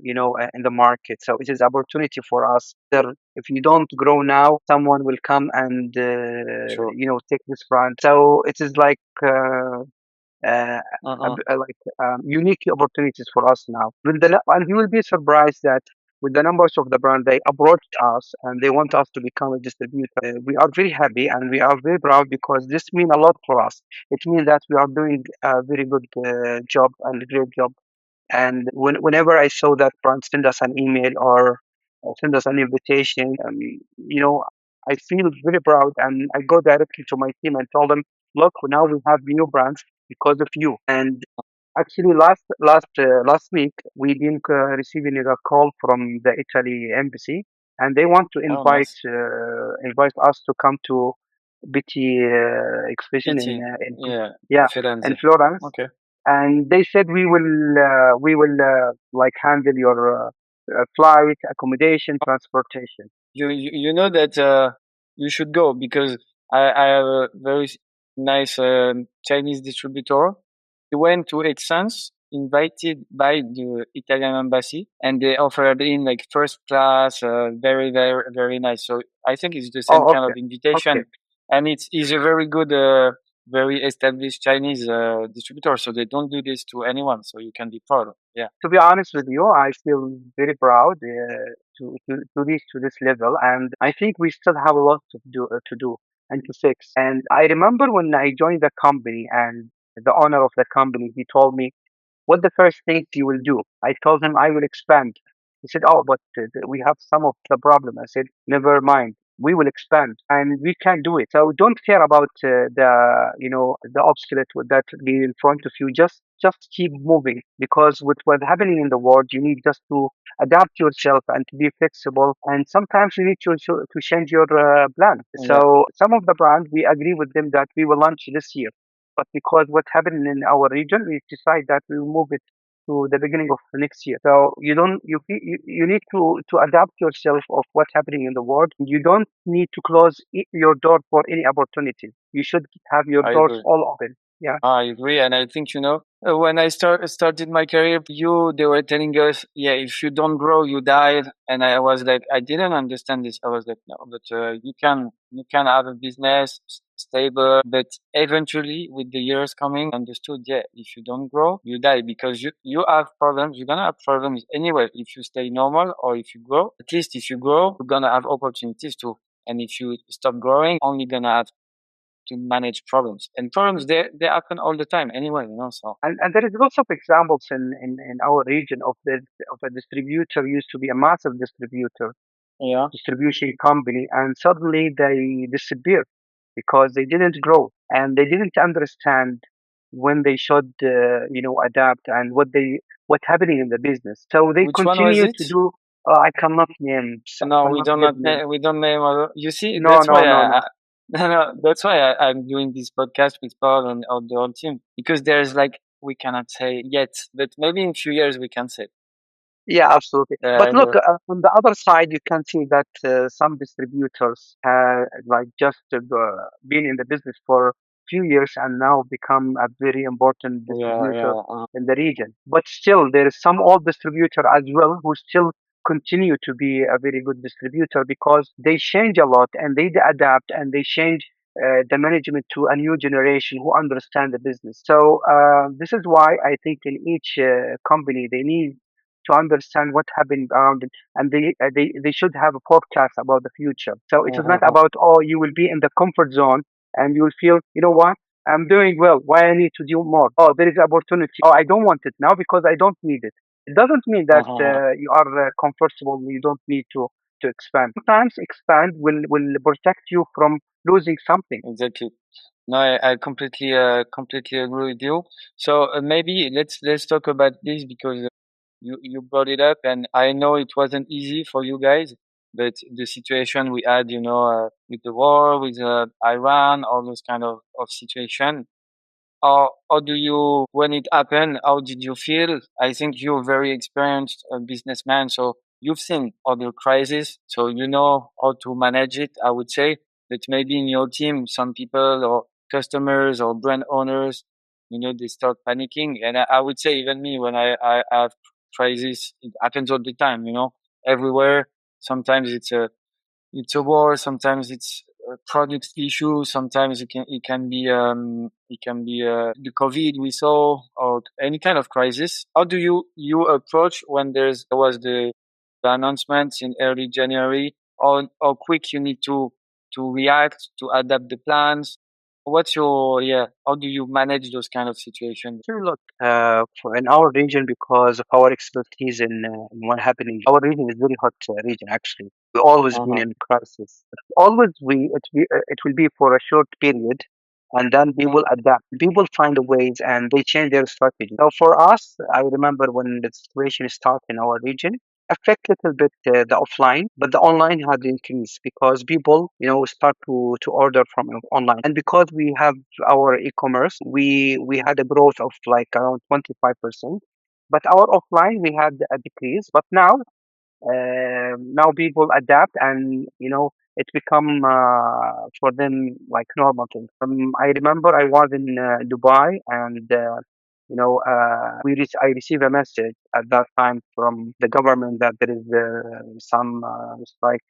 in the market. So it is opportunity for us. If you don't grow now, someone will come and Sure. take this brand. So it is like unique opportunities for us now. And you will be surprised that with the numbers of the brand, they approached us and they want us to become a distributor. We are very happy and we are very proud, because this means a lot for us. It means that we are doing a very good job and a great job. And whenever I saw that brand send us an email or send us an invitation, I feel very proud, and I go directly to my team and tell them, look, now we have new brands because of you. And actually, last week we been receiving a call from the Italy embassy, and they want to Nice. invite us to come to BT exhibition PT. in Firenze. Florence. Okay. And they said we will like handle your flight, accommodation, transportation. You know that you should go, because I have a very nice Chinese distributor. He went to Aix-en-Provence, invited by the Italian embassy, and they offered in like first class, very very very nice. So I think it's the same kind of invitation, and it's a very good very established Chinese distributors, so they don't do this to anyone. So you can be proud. Yeah. To be honest with you, I feel very proud to reach to this level, and I think we still have a lot to do and to fix. And I remember when I joined the company, and the owner of the company, he told me, "What the first things you will do?" I told him I will expand. He said, "Oh, but we have some of the problem." I said, "Never mind. We will expand and we can do it. So don't care about the obstacle that be in front of you. Just keep moving because with what's happening in the world, you need just to adapt yourself and to be flexible. And sometimes you need to change your plan. Yeah. So some of the brands, we agree with them that we will launch this year. But because what's happening in our region, we decide that we will move it to the beginning of next year. So you need to adapt yourself of what's happening in the world. You don't need to close your door for any opportunity. You should have your I doors agree. all open. Yeah. I agree, and I think when I started my career, they were telling us, yeah, if you don't grow, you die, and I was like, I didn't understand this. I was like, no, but you can have a business stable, but eventually, with the years coming, I understood, yeah, if you don't grow, you die because you have problems. You're gonna have problems anyway if you stay normal or if you grow. At least if you grow, you're gonna have opportunities too. And if you stop growing, only gonna have to manage problems. And problems they happen all the time anyway, so And there is lots of examples in our region of a distributor used to be a massive yeah. distribution company, and suddenly they disappeared because they didn't grow and they didn't understand when they should adapt and what's happening in the business. So they Which one was continue it? to do. I cannot name. I No, we cannot don't give not name. we don't name other. You see, No, that's no, why no, no. no, that's why I'm doing this podcast with Paul and the whole team, because there's like we cannot say yet, but maybe in a few years we can say. Yeah, absolutely. But Uh, look, the- on the other side, you can see that some distributors have like just been in the business for a few years and now become a very important yeah, distributor yeah, in the region. But still, there is some old distributor as well who still continue to be a very good distributor because they change a lot and they adapt and they change the management to a new generation who understand the business. So this is why I think in each company they need to understand what happened around it, and they should have a forecast about the future. So it is not uh, about, oh, you will be in the comfort zone and you will feel, you know what, I'm doing well, why I need to do more. Oh, there is opportunity. Oh, I don't want it now because I don't need it. It doesn't mean that you are comfortable, you don't need to expand. Sometimes expand will protect you from losing something. exactly. No, I completely agree with you. So maybe let's talk about this because you brought it up, and I know it wasn't easy for you guys, but the situation we had, with the war, with Iran, all those kind of situation. How do you, when it happened, how did you feel? I think you're a very experienced businessman, so you've seen other crises, so you know how to manage it, I would say. But maybe in your team, some people or customers or brand owners, they start panicking. And I would say even me, when I have crisis, it happens all the time, everywhere. Sometimes it's a war. Sometimes it's a product issue. Sometimes it can be the COVID we saw or any kind of crisis. How do you approach when there was the announcements in early January? How quick you need to react to adapt the plans? What's your yeah? How do you manage those kind of situations? Sure, look, in our region, because of our expertise in what happening, our region is very hot region actually. We always been Uh-huh. in crisis. Always it will be for a short period, and then we will adapt. People find ways and they change their strategy. So for us, I remember when the situation started in our region, affect a little bit the offline, but the online had increased because people, start to order from online, and because we have our e-commerce, we had a growth of like around 25%. But our offline, we had a decrease. But now people adapt, and it become for them like normal thing. I remember I was in Dubai, and I received a message at that time from the government that there is some strike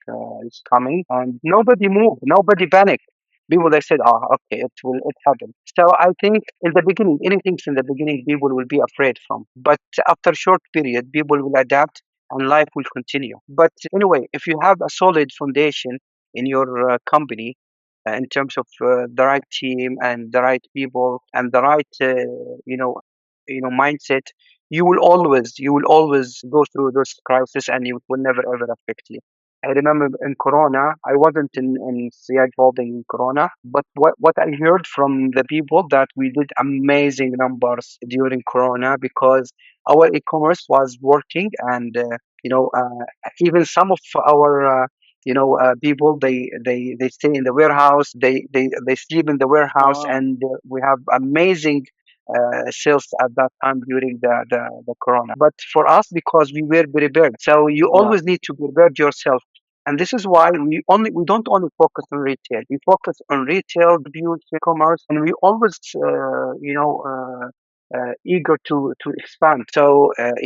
is coming, and nobody moved, nobody panicked. People they said, "Oh, okay, it happened." So I think in the beginning, anything in the beginning, people will be afraid from. But after a short period, people will adapt and life will continue. But anyway, if you have a solid foundation in your company, in terms of the right team and the right people and the right you know mindset, you will always go through those crises and it will never ever affect you. I remember in Corona, I wasn't in Siyaj Holding in Corona, but what I heard from the people that we did amazing numbers during Corona because our e-commerce was working and even some of our people they stay in the warehouse, they sleep in the warehouse, Wow. and we have amazing sales at that time during the corona. But for us, because we were prepared, so you Yeah. always need to prepare yourself. And this is why we don't only focus on retail. We focus on retail, beauty, commerce, and we always eager to expand. So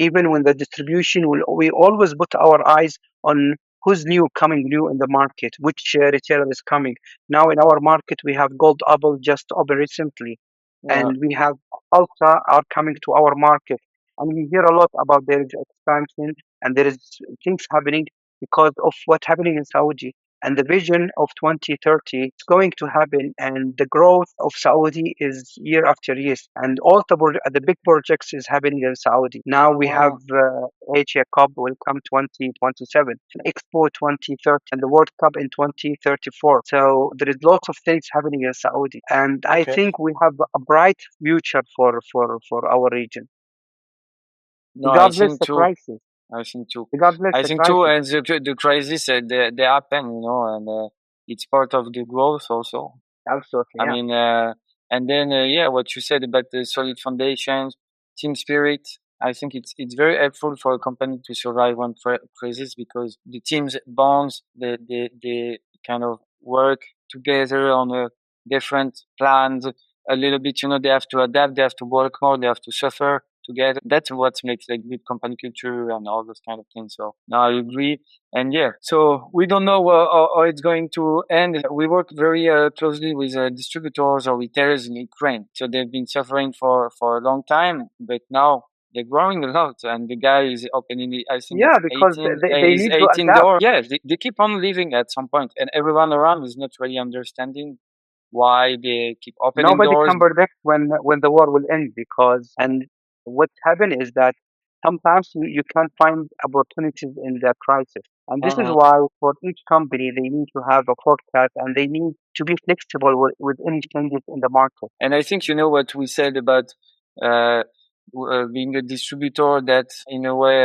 even when the distribution, we always put our eyes on who's coming new in the market, which retailer is coming. Now in our market, we have Gold Apple just opened recently, Yeah. and we have Ultra are coming to our market. And we hear a lot about their expansion, and there is things happening because of what's happening in Saudi. And the vision of 2030 is going to happen, and the growth of Saudi is year after year. And all the big projects is happening in Saudi. Now we have Wow. Asia Cup will come 2027, Expo 2030, and the World Cup in 2034. So there is lots of things happening in Saudi, and I Okay. think we have a bright future for our region. No, I God bless think the too. crisis. I think too. God bless I the think too, crisis. and the crisis they happen, and it's part of the growth also. Absolutely, I yeah. mean, and then yeah, what you said about the solid foundations, team spirit. I think it's very helpful for a company to survive one crisis because the teams bonds, they kind of work together on a different plans. A little bit, they have to adapt, they have to work more, they have to suffer together. That's what makes like good company culture and all those kind of things. So now I agree. And yeah, so we don't know how it's going to end. We work very closely with distributors or retailers in Ukraine. So they've been suffering for a long time, but now they're growing a lot. And the guy is opening, I think Yeah, it's because 18, they is need to 18 adapt. doors. Yeah, they keep on living at some point, and everyone around is not really understanding why they keep opening Nobody doors. can predict when the war will end, because and what happened is that sometimes you can't find opportunities in the crisis. And this is Uh-huh. why for each company they need to have a forecast and they need to be flexible with any changes in the market. And I think what we said about uh, being a distributor that in a way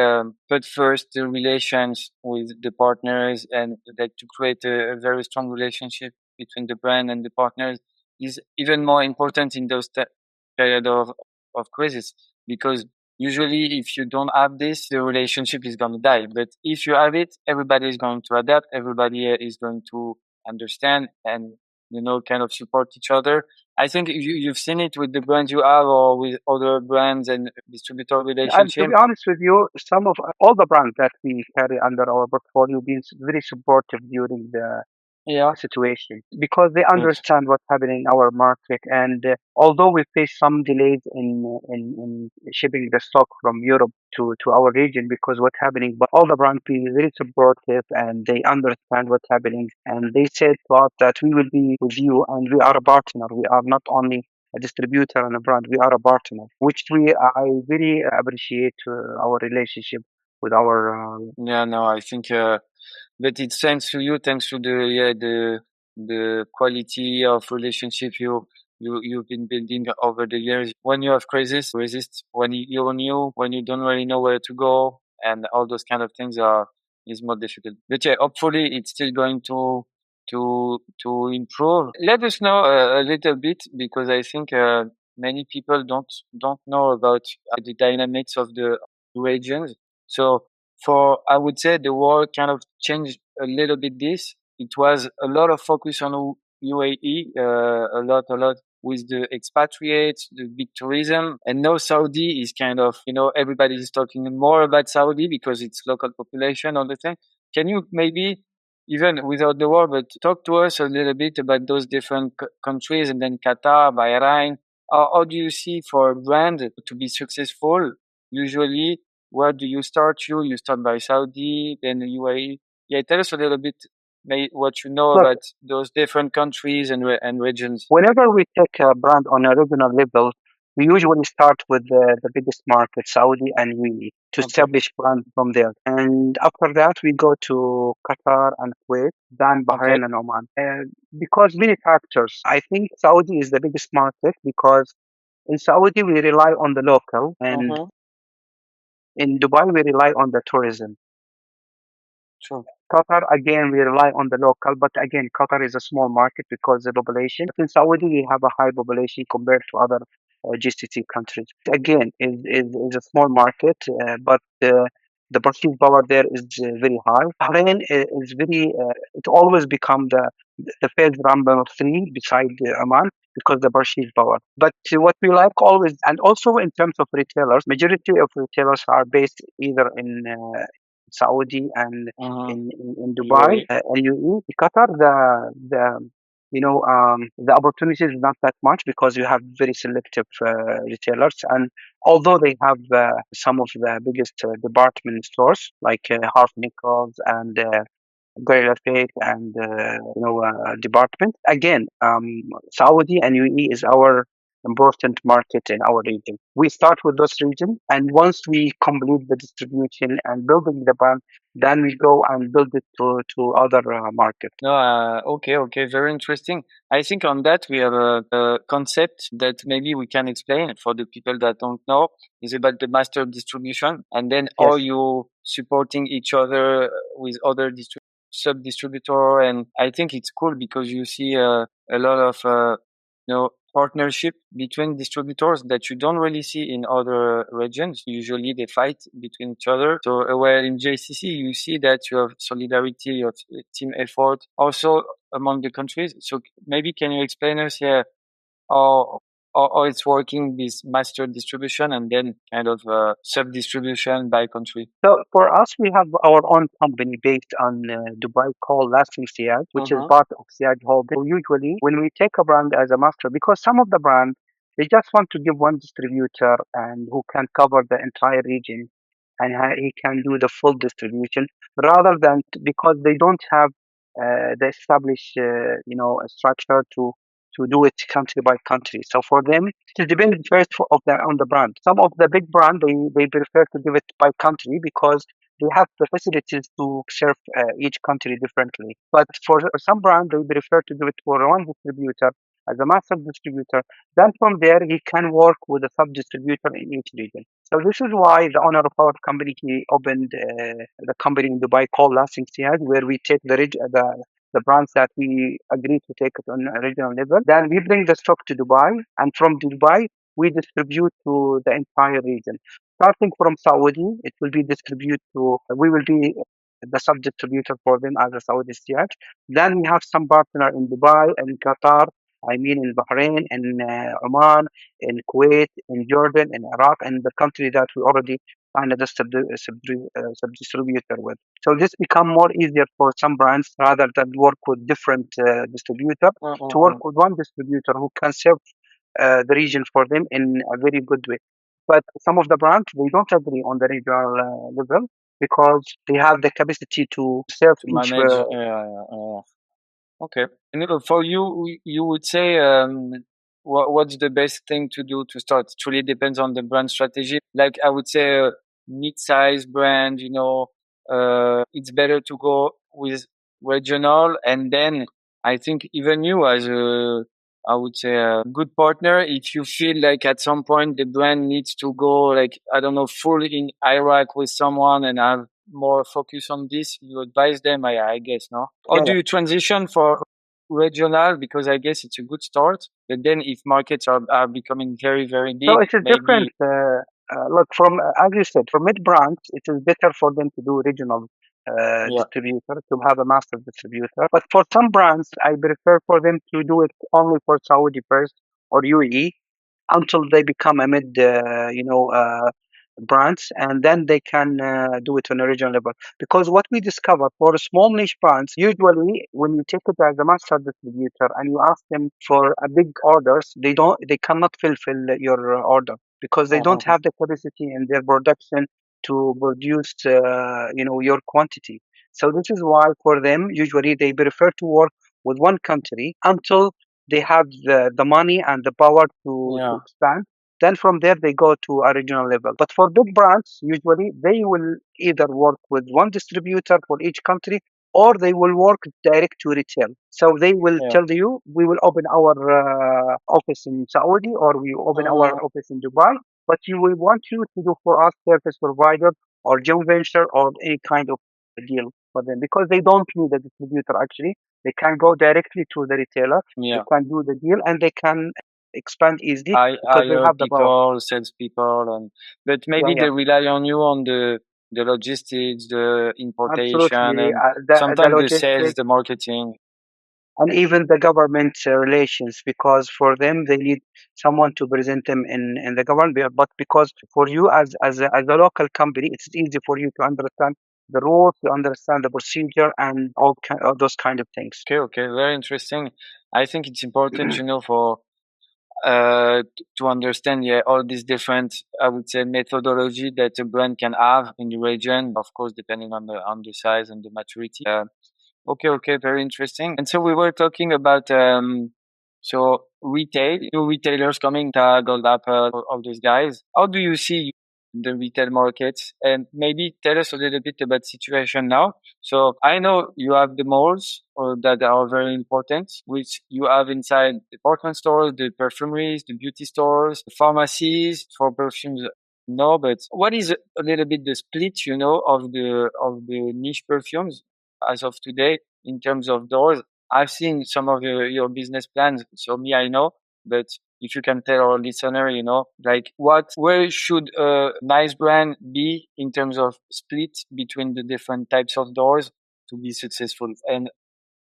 put first the relations with the partners and that to create a very strong relationship between the brand and the partners is even more important in those period of crisis, because usually if you don't have this, the relationship is going to die. But if you have it, everybody is going to adapt, everybody is going to understand and kind of support each other. I think you've seen it with the brands you have or with other brands and distributor And to relationship. be honest with you, some of all the brands that we carry under our portfolio been very supportive during the Yeah, situation, because they good. understand what's happening in our market. And although we face some delays in shipping the stock from Europe to our region because what's happening, but all the brands be very supportive and they understand what's happening. And they said to us that we will be with you and we are a partner. We are not only a distributor and a brand, we are a partner, which I very appreciate our relationship with our Yeah, no, I think, but it's thanks to you, thanks to the quality of relationship you've been building over the years. When you have crisis, resist. When you're new, when you don't really know where to go, and all those kind of things is more difficult. But yeah, hopefully it's still going to improve. Let us know a little bit, because I think many people don't know about the dynamics of the regions. So for, I would say, the war kind of changed a little bit this. It was a lot of focus on UAE, a lot with the expatriates, the big tourism. And now Saudi is kind of, everybody is talking more about Saudi because it's local population all the time. Can you maybe even without the war, but talk to us a little bit about those different countries, and then Qatar, Bahrain. How do you see for a brand to be successful? Usually, where do you start? You start by Saudi, then UAE. Yeah, tell us a little bit what you know Look, about those different countries and regions. whenever we take a brand on a regional level, we usually start with the biggest market, Saudi and UAE, to Okay. establish brand from there. And after that, we go to Qatar and Kuwait, then Okay. Bahrain and Oman. Because many factors. I think Saudi is the biggest market because in Saudi we rely on the local, and Mm-hmm. in Dubai we rely on the tourism. True. Qatar, again, we rely on the local, but again, Qatar is a small market because the population. But in Saudi, we have a high population compared to other GCC countries. Again, is a small market, but the purchasing power there is very high. Bahrain is very, it always become the first number three beside Oman because the purchasing power. But what we like always, and also in terms of retailers, majority of retailers are based either in Saudi and Mm-hmm. in Dubai and UAE. Qatar, the opportunities is not that much because you have very selective retailers, and although they have some of the biggest department stores like Harf Nichols and Gorilla Fake and department. Again, Saudi and UAE is our important market in our region. We start with those regions, and once we complete the distribution and building the brand, then we go and build it to other markets. No, okay, very interesting. I think on that we have a concept that maybe we can explain for the people that don't know is about the master distribution, and then how Yes. you supporting each other with other sub distributor, and I think it's cool because you see a lot of partnership between distributors that you don't really see in other regions. Usually they fight between each other. So where in JCC you see that you have solidarity, of team effort, also among the countries. So maybe can you explain us here how how it's working, this master distribution and then kind of sub distribution by country? So for us, we have our own company based on Dubai called Lasting Sillage, which is Uh-huh. part of Sillage Holding. So usually, when we take a brand as a master, because some of the brands they just want to give one distributor and who can cover the entire region, and he can do the full distribution rather than because they don't have the established structure to do it country by country. So for them, it depends first on the brand. Some of the big brand they prefer to give it by country because they have the facilities to serve each country differently. But for some brand, they prefer to give it for one distributor as a master distributor. Then from there, he can work with a sub distributor in each region. So this is why the owner of our company he opened the company in Dubai called Lasting Siyad, where we take the brands that we agree to take it on a regional level. Then we bring the stock to Dubai, and from Dubai we distribute to the entire region. Starting from Saudi, it will be distributed to. We will be the sub distributor for them as a Saudi Siyaj. Then we have some partner in Dubai and Qatar. I mean, in Bahrain, in Oman, in Kuwait, in Jordan, in Iraq, and the country that we already signed a sub-distributor with. So this become more easier for some brands rather than work with different distributor to work with one distributor who can serve the region for them in a very good way. But some of the brands they don't agree on the regional level because they have the capacity to serve To each. manage. Okay. And for you, you would say what's the best thing to do to start? It really depends on the brand strategy. Like I would say, a mid-size brand, it's better to go with regional, and then I think even you as I would say a good partner, if you feel like at some point the brand needs to go like I don't know full in Iraq with someone and have more focus on this, you advise them. I guess no. How Yeah, do you transition for regional? Because I guess it's a good start, but then if markets are becoming very so big, it's a different maybe look from as you said for mid brands. It is better for them to do regional yeah. distributor to have a master distributor. But for some brands, I prefer for them to do it only for Saudi first or UAE until they become a mid, brands, and then they can do it on a regional level. Because what we discovered for small niche brands, usually when you take it as a master distributor and you ask them for a big orders, they cannot fulfill your order because they don't have the capacity in their production to produce, your quantity. So this is why for them, usually they prefer to work with one country until they have the money and the power to Yeah, expand. Then from there they go to a regional level. But for big brands, usually they will either work with one distributor for each country or they will work direct to retail. So they will yeah. tell you, we will open our office in Saudi or we open our office in Dubai, but you will want you to do for us service provider or joint venture or any kind of deal for them because they don't need a distributor actually. They can go directly to the retailer, they Yeah. can do the deal, and they can expand easily because they Hire have the power. people, salespeople, but Yeah, maybe yeah, they rely on you on the logistics, the importation, absolutely. and The sometimes the sales, logistics the marketing. and even the government relations, because for them they need someone to present them in the government. But because for you as a local company, it's easy for you to understand the rules, to understand the procedure, and all those kind of things. Okay, very interesting. I think it's important, for to understand, yeah, all these different, I would say, methodology that a brand can have in the region, of course, depending on the size and the maturity. Okay, very interesting. And so we were talking about so retail, new retailers coming, Tag, Gold Apple, all those guys. How do you see the retail market? And maybe tell us a little bit about situation now. So I know you have the malls that are very important, which you have inside department stores, the perfumeries, the beauty stores, the pharmacies for perfumes. No, but what is a little bit the split, of the niche perfumes as of today in terms of doors? I've seen some of your business plans, so me, I know, but if you can tell our listener, like where should a nice brand be in terms of split between the different types of doors to be successful and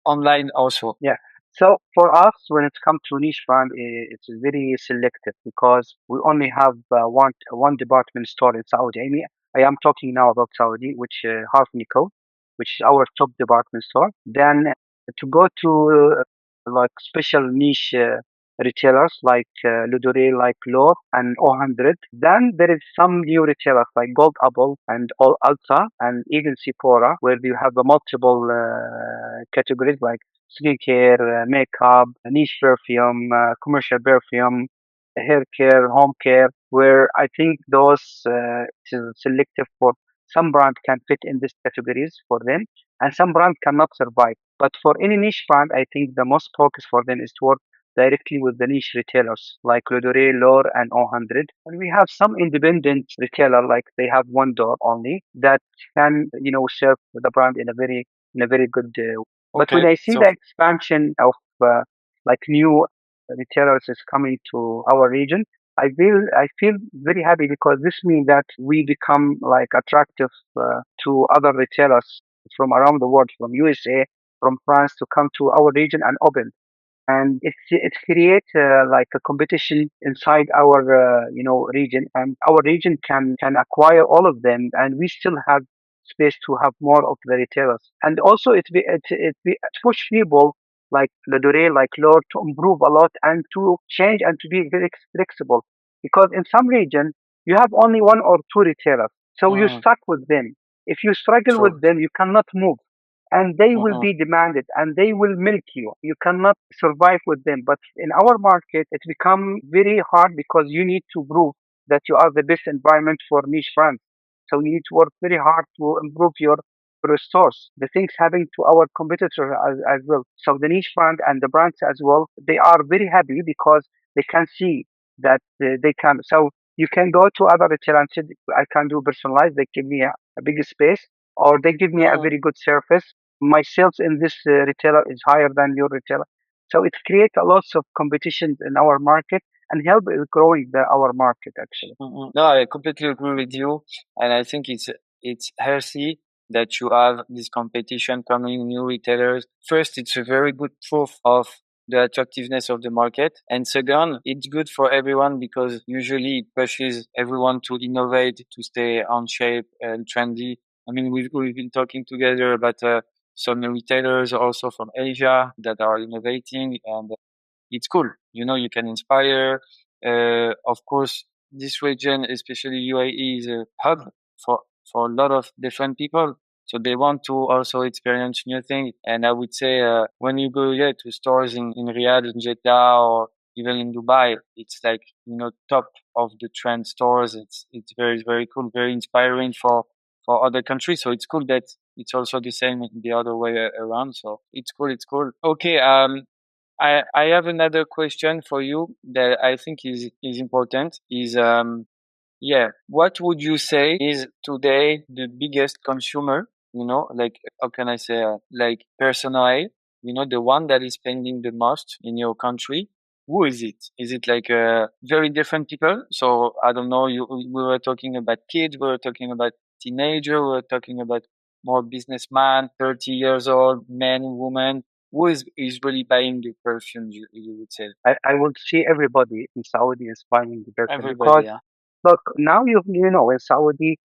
online also? Yeah. So for us, when it comes to niche brand, it's very selective because we only have one department store in Saudi. I am talking now about Saudi, which Harf Nico, which is our top department store. Then to go to like special niche retailers like Ludore, like Lore and O100. Then there is some new retailers like Gold Apple and All Ultra and even Sephora, where you have multiple categories like skincare, makeup, niche perfume, commercial perfume, hair care, home care, where I think those is selective for some brand can fit in these categories for them, and some brand cannot survive. But for any niche brand, I think the most focus for them is to work directly with the niche retailers like Ledore, Lore, and O100. And we have some independent retailer like they have one door only that can serve the brand in a very good but when Okay, I see so the expansion of like new retailers is coming to our region, I feel very happy because this means that we become like attractive to other retailers from around the world, from USA, from France to come to our region and open. And it creates like a competition inside our region, and our region can acquire all of them, and we still have space to have more of the retailers. And also it push people like Ladure, like Lord to improve a lot and to change and to be very flexible. Because in some region you have only one or two retailers, so you mm, stuck with them. If you struggle true. with them, you cannot move, and they will Mm-mm, be demanded and they will milk you. You cannot survive with them. But in our market, it become very hard because you need to prove that you are the best environment for niche brands. So you need to work very hard to improve your stores. The things happen to our competitor as well. So the niche brand and the brands as well, they are very happy because they can see that they can. So you can go to other retailers and say, I can do personalized. They give me a bigger space, or they give me a mm-mm, very good service. My sales in this retailer is higher than your retailer. So it creates a lot of competition in our market and help growing our market actually. mm-mm. No, I completely agree with you, and I think it's healthy that you have this competition coming, new retailers. First, it's a very good proof of the attractiveness of the market. And second, it's good for everyone because usually it pushes everyone to innovate, to stay on shape and trendy. I mean, we've been talking together about some retailers also from Asia that are innovating, and it's cool. You know, you can inspire. Of course, this region, especially UAE, is a hub for a lot of different people. So they want to also experience new things. And I would say when you go to stores in Riyadh, in Jeddah, or even in Dubai, it's like, you know, top of the trend stores. It's very, very cool, very inspiring for other countries. So it's cool that it's also the same the other way around. So it's cool. It's cool. Okay. I have another question for you that I think is important. Yeah, what would you say is today the biggest consumer? You know, like how can I say, like personnel? You know, the one that is spending the most in your country. Who is it? Is it like very different people? So I don't know. We were talking about kids. We were talking about teenager. We were talking about more businessman, 30 years old, men, women. Who is really buying the perfume? You would say I would see everybody in Saudi is buying the perfume everybody. because Yeah. look, now you know in Saudi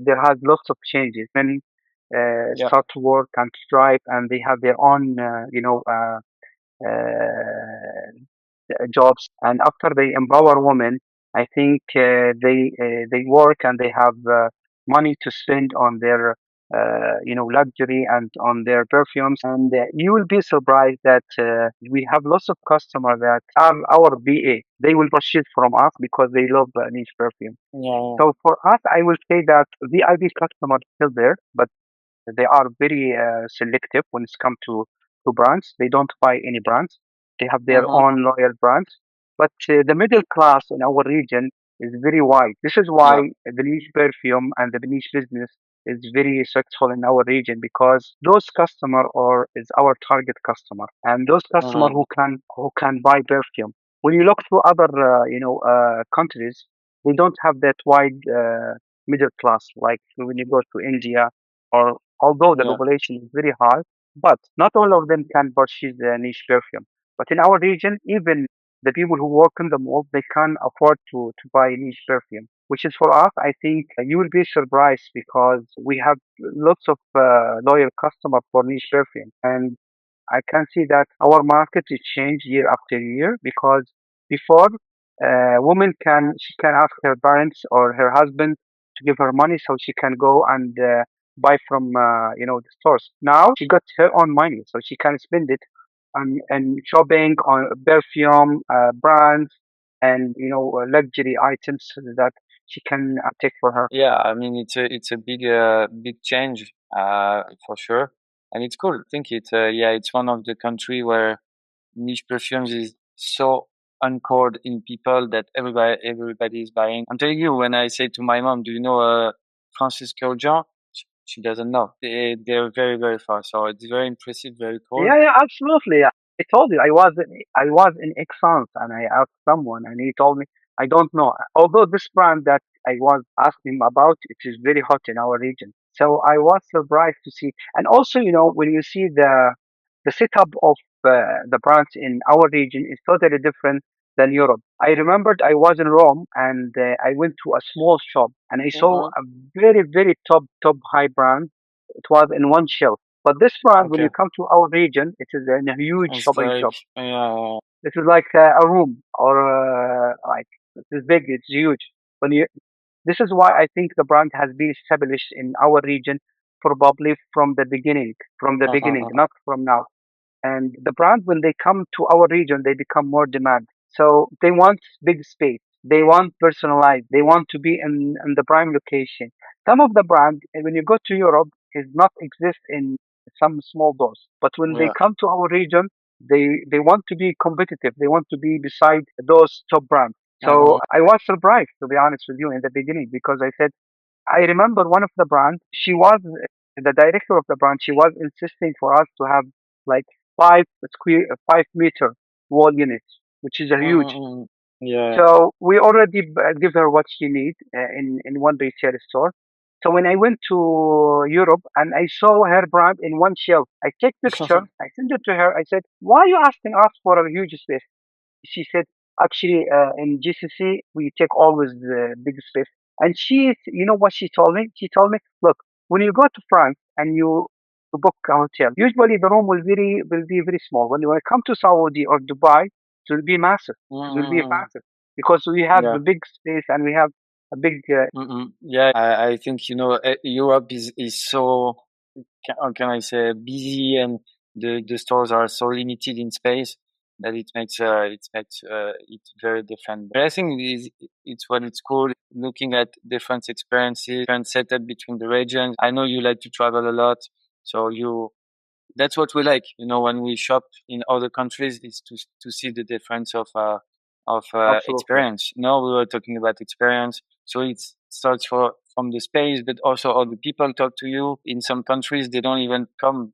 there has lots of changes. Men Yeah. start to work and strive, and they have their own uh, jobs. And after they empower women, I think they work and they have money to spend on their luxury and on their perfumes. And you will be surprised that we have lots of customers that are our BA. They will purchase from us because they love niche perfume. Yeah. So for us, I will say that VIP customers still there, but they are very selective when it's come to brands. They don't buy any brands. They have their Uh-huh. own loyal brands. But the middle class in our region is very wide. This is Yeah. why the niche perfume and the niche business is very successful in our region because those customer or is our target customer and those customer Uh-huh. who can buy perfume. When you look to other countries, they don't have that wide middle class like when you go to India or although the Yeah. population is very high, but not all of them can purchase the niche perfume. But in our region, even the people who work in the mall, they can afford to buy niche perfume, which is for us, I think you will be surprised because we have lots of loyal customers for niche perfume. And I can see that our market is changed year after year because before woman she can ask her parents or her husband to give her money so she can go and buy from the stores. Now she got her own money so she can spend it on shopping on perfume brands and luxury items that she can take for her. Yeah. I mean, it's a big change, for sure, and it's cool. I think it's one of the country where niche perfumes is so anchored in people that everybody is buying. I'm telling you, when I say to my mom, "Do you know Francis Jean?" She doesn't know. They're very very far, so it's very impressive, very cool. Yeah, yeah, absolutely. I told you I was in Exxon and I asked someone and he told me I don't know. Although this brand that I was asking him about, it is very hot in our region. So I was surprised to see. And also, when you see the setup of the brands in our region is totally different than Europe. I remembered I was in Rome and I went to a small shop and I saw Uh-huh. a very, very top high brand. It was in one shelf. But this brand, when Okay. you come to our region, it is in a huge It's shopping like shop. yeah. This is like a room or like it is big, it's huge. This is why I think the brand has been established in our region probably from the beginning, Uh-huh. not from now. And the brand, when they come to our region, they become more demand. So they want big space. They want personalized. They want to be in the prime location. Some of the brand, when you go to Europe, is not exist in some small doors. But when they Yeah. come to our region, they want to be competitive. They want to be beside those top brands. So Uh-huh. I was surprised, to be honest with you, in the beginning because I said I remember one of the brands. She was the director of the brand. She was insisting for us to have like 5 meter wall units, which is a huge. Uh-huh. Yeah. So we already give her what she need in one retail store. So when I went to Europe and I saw her brand in one shelf, I take picture, I sent it to her. I said, "Why are you asking us for a huge space?" She said, "Actually, in GCC we take always the big space." And you know what she told me? She told me, "Look, when you go to France and you book a hotel, usually the room will be very small. When you come to Saudi or Dubai, it will be massive. It will be Mm-mm. massive because we have Yeah. a big space and we have a big Mm-mm. Yeah, I think, Europe is so, how can I say, busy, and the stores are so limited in space that it very different. But I think it's what it's cool, looking at different experiences, different setup between the regions. I know you like to travel a lot, so that's what we like, when we shop in other countries, is to see the difference of absolutely. experience. Now we were talking about experience, so it starts from the space, but also all the people talk to you. In some countries, they don't even come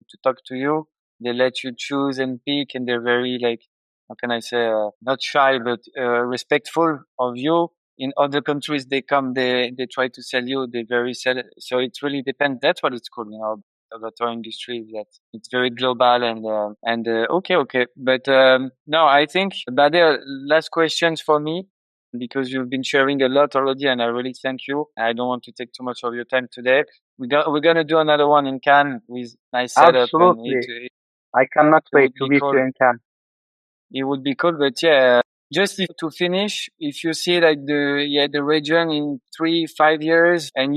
to talk to you. They let you choose and pick, and they're very, like, how can I say, not shy, but respectful of you. In other countries, they come, they try to sell you. They very sell. So it really depends. That's what it's called, about our industry, is that it's very global, and okay. But no, I think, Bader, last questions for me, because you've been sharing a lot already, and I really thank you. I don't want to take too much of your time today. We're gonna do another one in Cannes with nice setup, and Absolutely. I cannot it wait would to be meet you cool. in Cannes. It would be cool, but yeah, just to finish, if you see, like, the region in 3-5 years, and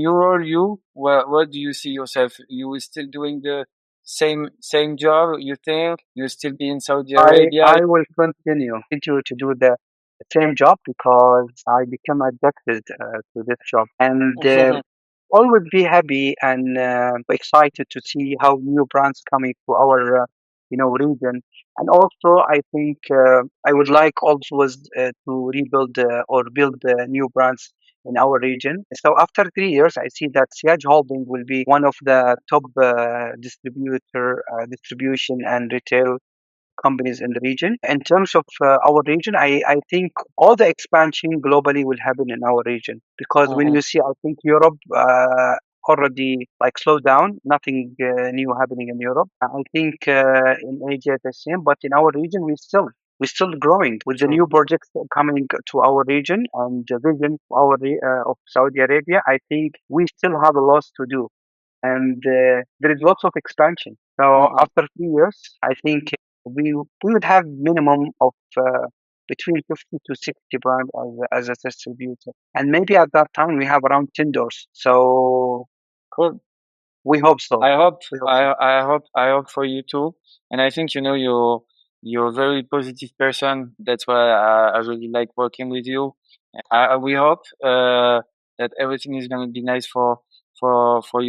what do you see yourself? You will still doing the same job? You think you still be in Saudi Arabia? I will continue to do the same job because I become addicted to this job and always be happy and excited to see how new brands coming to our region. And also, I think I would like always to rebuild or build new brands in our region. So after 3 years, I see that Siage Holding will be one of the top distribution and retail companies in the region. In terms of our region, I think all the expansion globally will happen in our region because when you see, I think Europe already like slowed down, nothing new happening in Europe. I think in Asia the same, but in our region we're still growing with the True. new projects coming to our region and the vision of of Saudi Arabia. I think we still have a lot to do and there is lots of expansion. So Uh-uh. after 3 years, I think we would have minimum of between 50 to 60 brand as a distributor, and maybe at that time we have around 10 doors. So Cool. we hope so. I hope We hope so. I hope for you too. And I think, you're a very positive person. That's why I really like working with you. We hope that everything is going to be nice for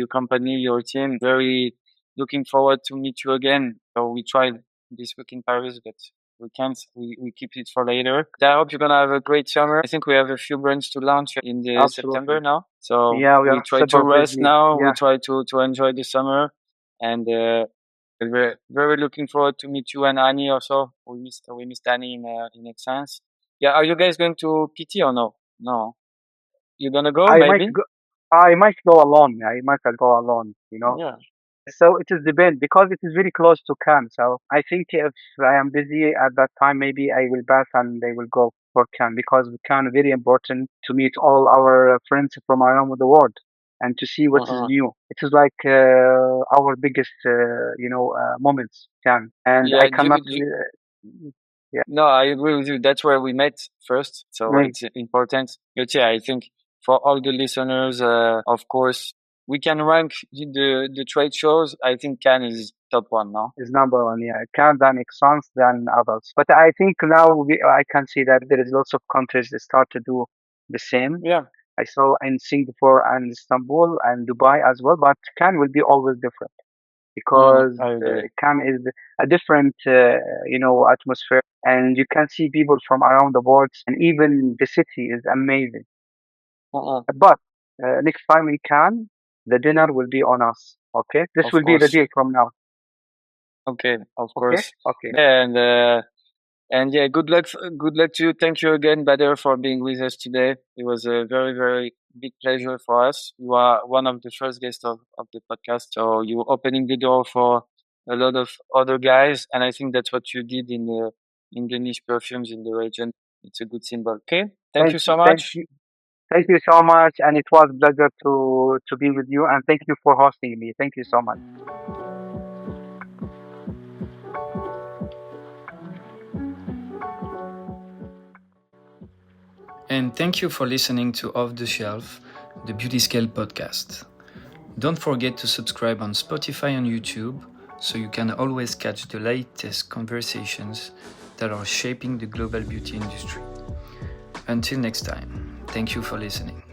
your company, your team. Very looking forward to meet you again. So we tried this week in Paris, but we can't. We keep it for later. I hope you're gonna have a great summer. I think we have a few brands to launch in the Absolutely. September now. So Yeah, we we are try to super rest busy. now. We Yeah, try to enjoy the summer, and we're very looking forward to meet you and Annie also. We missed Annie in Excellence. Yeah, are you guys going to PT or no? No, you gonna go I might maybe? go. I might go alone. I might go alone. Yeah. So it is depend because it is very close to Cannes. So I think if I am busy at that time, maybe I will pass and they will go for Cannes because Cannes is very important to meet all our friends from around the world and to see what is Uh-uh. new. It is like our biggest, moments, Cannes, and I Yeah. cannot. Yeah, No, I agree with you. That's where we met first, so right. it's important. But yeah, I think for all the listeners, of course, we can rank the trade shows. I think Cannes is top one now. Is number one. Yeah, Cannes than Exxon's than others. But I think now I can see that there is lots of countries that start to do the same. Yeah. I saw in Singapore and Istanbul and Dubai as well, but Cannes will be always different because I agree. Cannes is a different, atmosphere, and you can see people from around the world, and even the city is amazing. Uh-uh. But next time in Cannes, the dinner will be on us. Okay, this Of will be the course. deal from now. Okay, of Okay, course. okay. And And yeah, good luck to you. Thank you again, Bader, for being with us today. It was a very, very big pleasure for us. You are one of the first guests of the podcast, so you're opening the door for a lot of other guys, and I think that's what you did in the niche perfumes in the region. It's a good symbol. Okay, thank you so Thank much. you. Thank you so much, and it was a pleasure to be with you. And thank you for hosting me. Thank you so much. And thank you for listening to Off the Shelf, the BeautyScale podcast. Don't forget to subscribe on Spotify and YouTube so you can always catch the latest conversations that are shaping the global beauty industry. Until next time, thank you for listening.